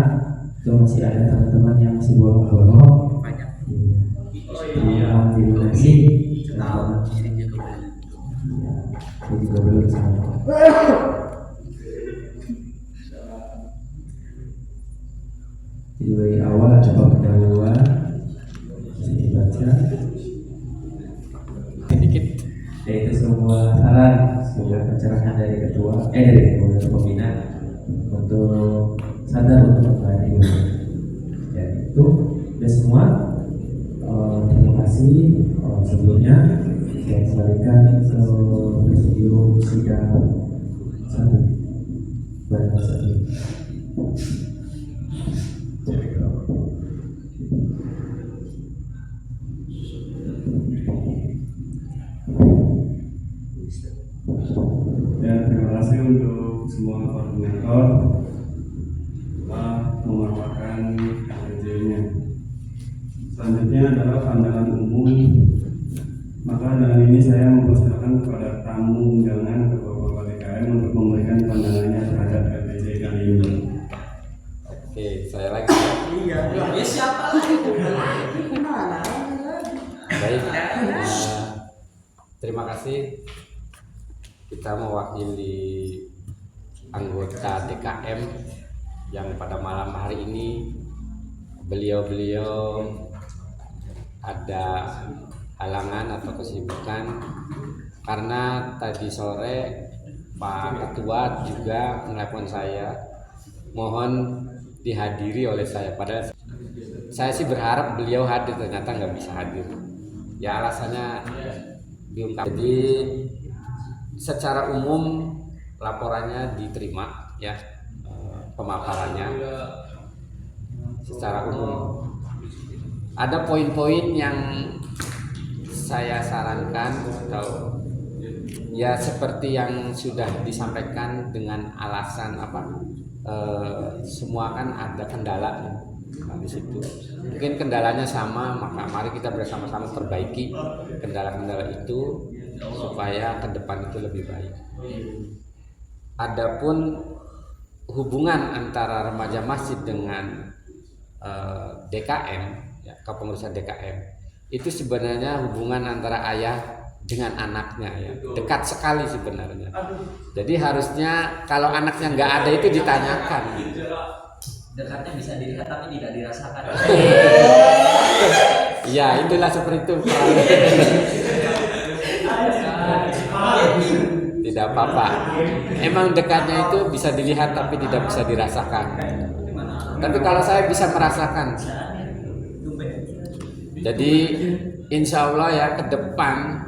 itu masih ada teman-teman yang masih bolong-bolong. Alhamdulillah sih. Jadi gue belum sama. Jadi dari awal coba pendahuluan dibaca Dikit. yaitu semua saran ya pencerahan dari dari pembina untuk sadar untuk kembali. Ya itu sudah semua. Terima kasih. Sebelumnya saya kembalikan ke presidium sidang 1 pada saat ini. Ya, terima kasih untuk semua koordinator telah memaparkan KPJ-nya. Selanjutnya adalah pandangan umum. Maka dengan ini saya mempersilakan kepada tamu undangan Bapak-Bapak DKM untuk memberikan pandangannya terhadap KPJ kali ini. Oke, saya lagi. Iya, ya siapa lagi? Baik, terima kasih. Kita mewakili anggota DKM yang pada malam hari ini beliau ada halangan atau kesibukan karena tadi sore Pak Ketua juga menelpon saya mohon dihadiri oleh saya, padahal saya sih berharap beliau hadir, ternyata nggak bisa hadir ya, alasannya diungkap. Jadi secara umum laporannya diterima ya, pemaparannya secara umum. Ada poin-poin yang saya sarankan atau ya seperti yang sudah disampaikan dengan alasan semua kan ada kendala di situ. Mungkin kendalanya sama, maka mari kita bersama-sama perbaiki kendala-kendala itu supaya ke depan itu lebih baik. Adapun hubungan antara remaja masjid dengan DKM, ya, kepengurusan DKM, itu sebenarnya hubungan antara ayah dengan anaknya ya, dekat sekali sebenarnya. Jadi harusnya kalau anaknya nggak ada itu ditanyakan. Dekatnya bisa dilihat tapi tidak dirasakan. Ya itulah seperti itu. Tidak apa-apa. Emang dekatnya itu bisa dilihat tapi tidak bisa dirasakan. Tapi kalau saya bisa merasakan. Jadi insya Allah ya ke depan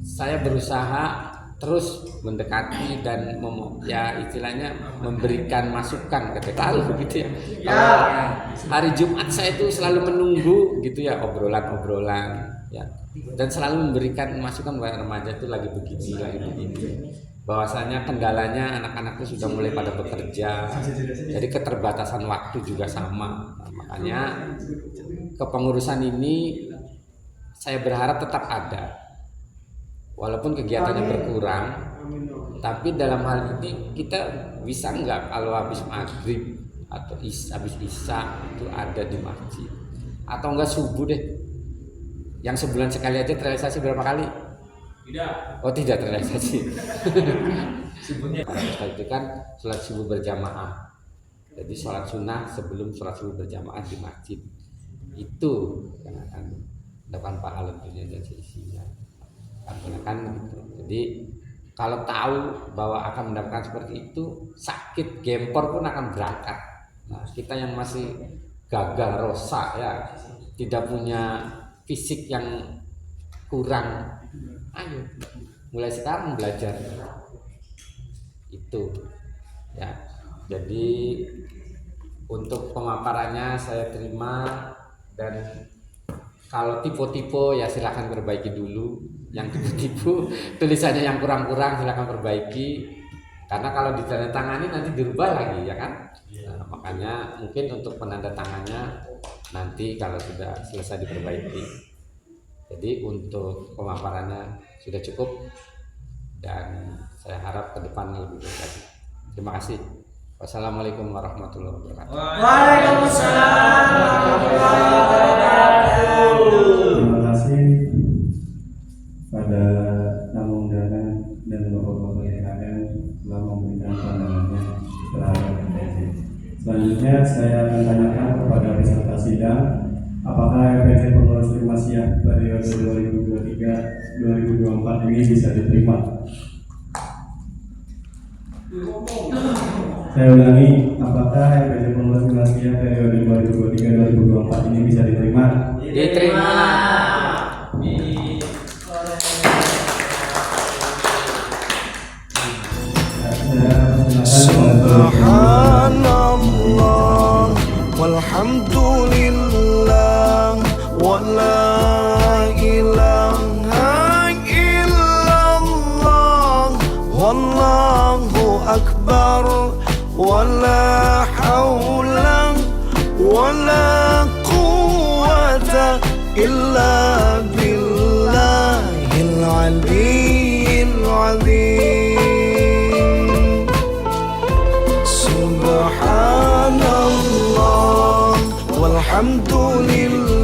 saya berusaha terus mendekati dan ya istilahnya memberikan masukan ke lalu gitu ya. Kalau hari Jumat saya itu selalu menunggu gitu ya, obrolan-obrolan ya, dan selalu memberikan masukan kepada remaja itu lagi begini. Bahwasanya kendalanya anak-anak itu sudah mulai pada bekerja, jadi keterbatasan waktu juga sama. Nah, makanya kepengurusan ini saya berharap tetap ada. Walaupun kegiatannya berkurang, tapi dalam hal ini kita bisa nggak kalau habis maghrib atau habis isya itu ada di masjid, atau enggak subuh deh, yang sebulan sekali aja terrealisasi berapa kali? Tidak. Oh tidak terrealisasi. Subuhnya. Setelah itu kan sholat subuh berjamaah, jadi sholat sunnah sebelum sholat subuh berjamaah di masjid itu yang akan mendapat pahala dunia dan seisinya. Kan gitu. Jadi kalau tahu bahwa akan mendapatkan seperti itu, sakit gempor pun akan berangkat. Nah, kita yang masih gagal rosak ya, tidak punya fisik yang kurang, ayo mulai sekarang belajar itu ya. Jadi untuk pemaparannya saya terima, dan kalau tipe-tipe ya silahkan perbaiki dulu. Yang tipe-tipe tulisannya yang kurang-kurang silahkan perbaiki, karena kalau ditandatangani nanti dirubah lagi ya kan. Nah, makanya mungkin untuk penandatangannya nanti kalau sudah selesai diperbaiki. Jadi untuk pemaparannya sudah cukup dan saya harap ke depan lebih baik lagi. Terima kasih. Wassalamualaikum warahmatullahi wabarakatuh. Waalaikumsalam warahmatullahi wabarakatuh. Terima kasih pada tamu undangan dan bapak-bapak DKM telah memberikan pandangannya terhadap RPJ. Selanjutnya saya akan tanyakan kepada peserta sidang, apakah RPJ pengurus Muhammadiyah periode 2023-2024 ini bisa diterima? Saya ulangi, apakah RPJ Pengurus Muhammadiyah periode 2023-2024 ini bisa diterima? Diterima. Subhanallah walhamdulillah wa la ilaha illallah wallahu akbar wa la hawla wa la quwwata illa billahil aliyyil azim. Subhanallah walhamdulillah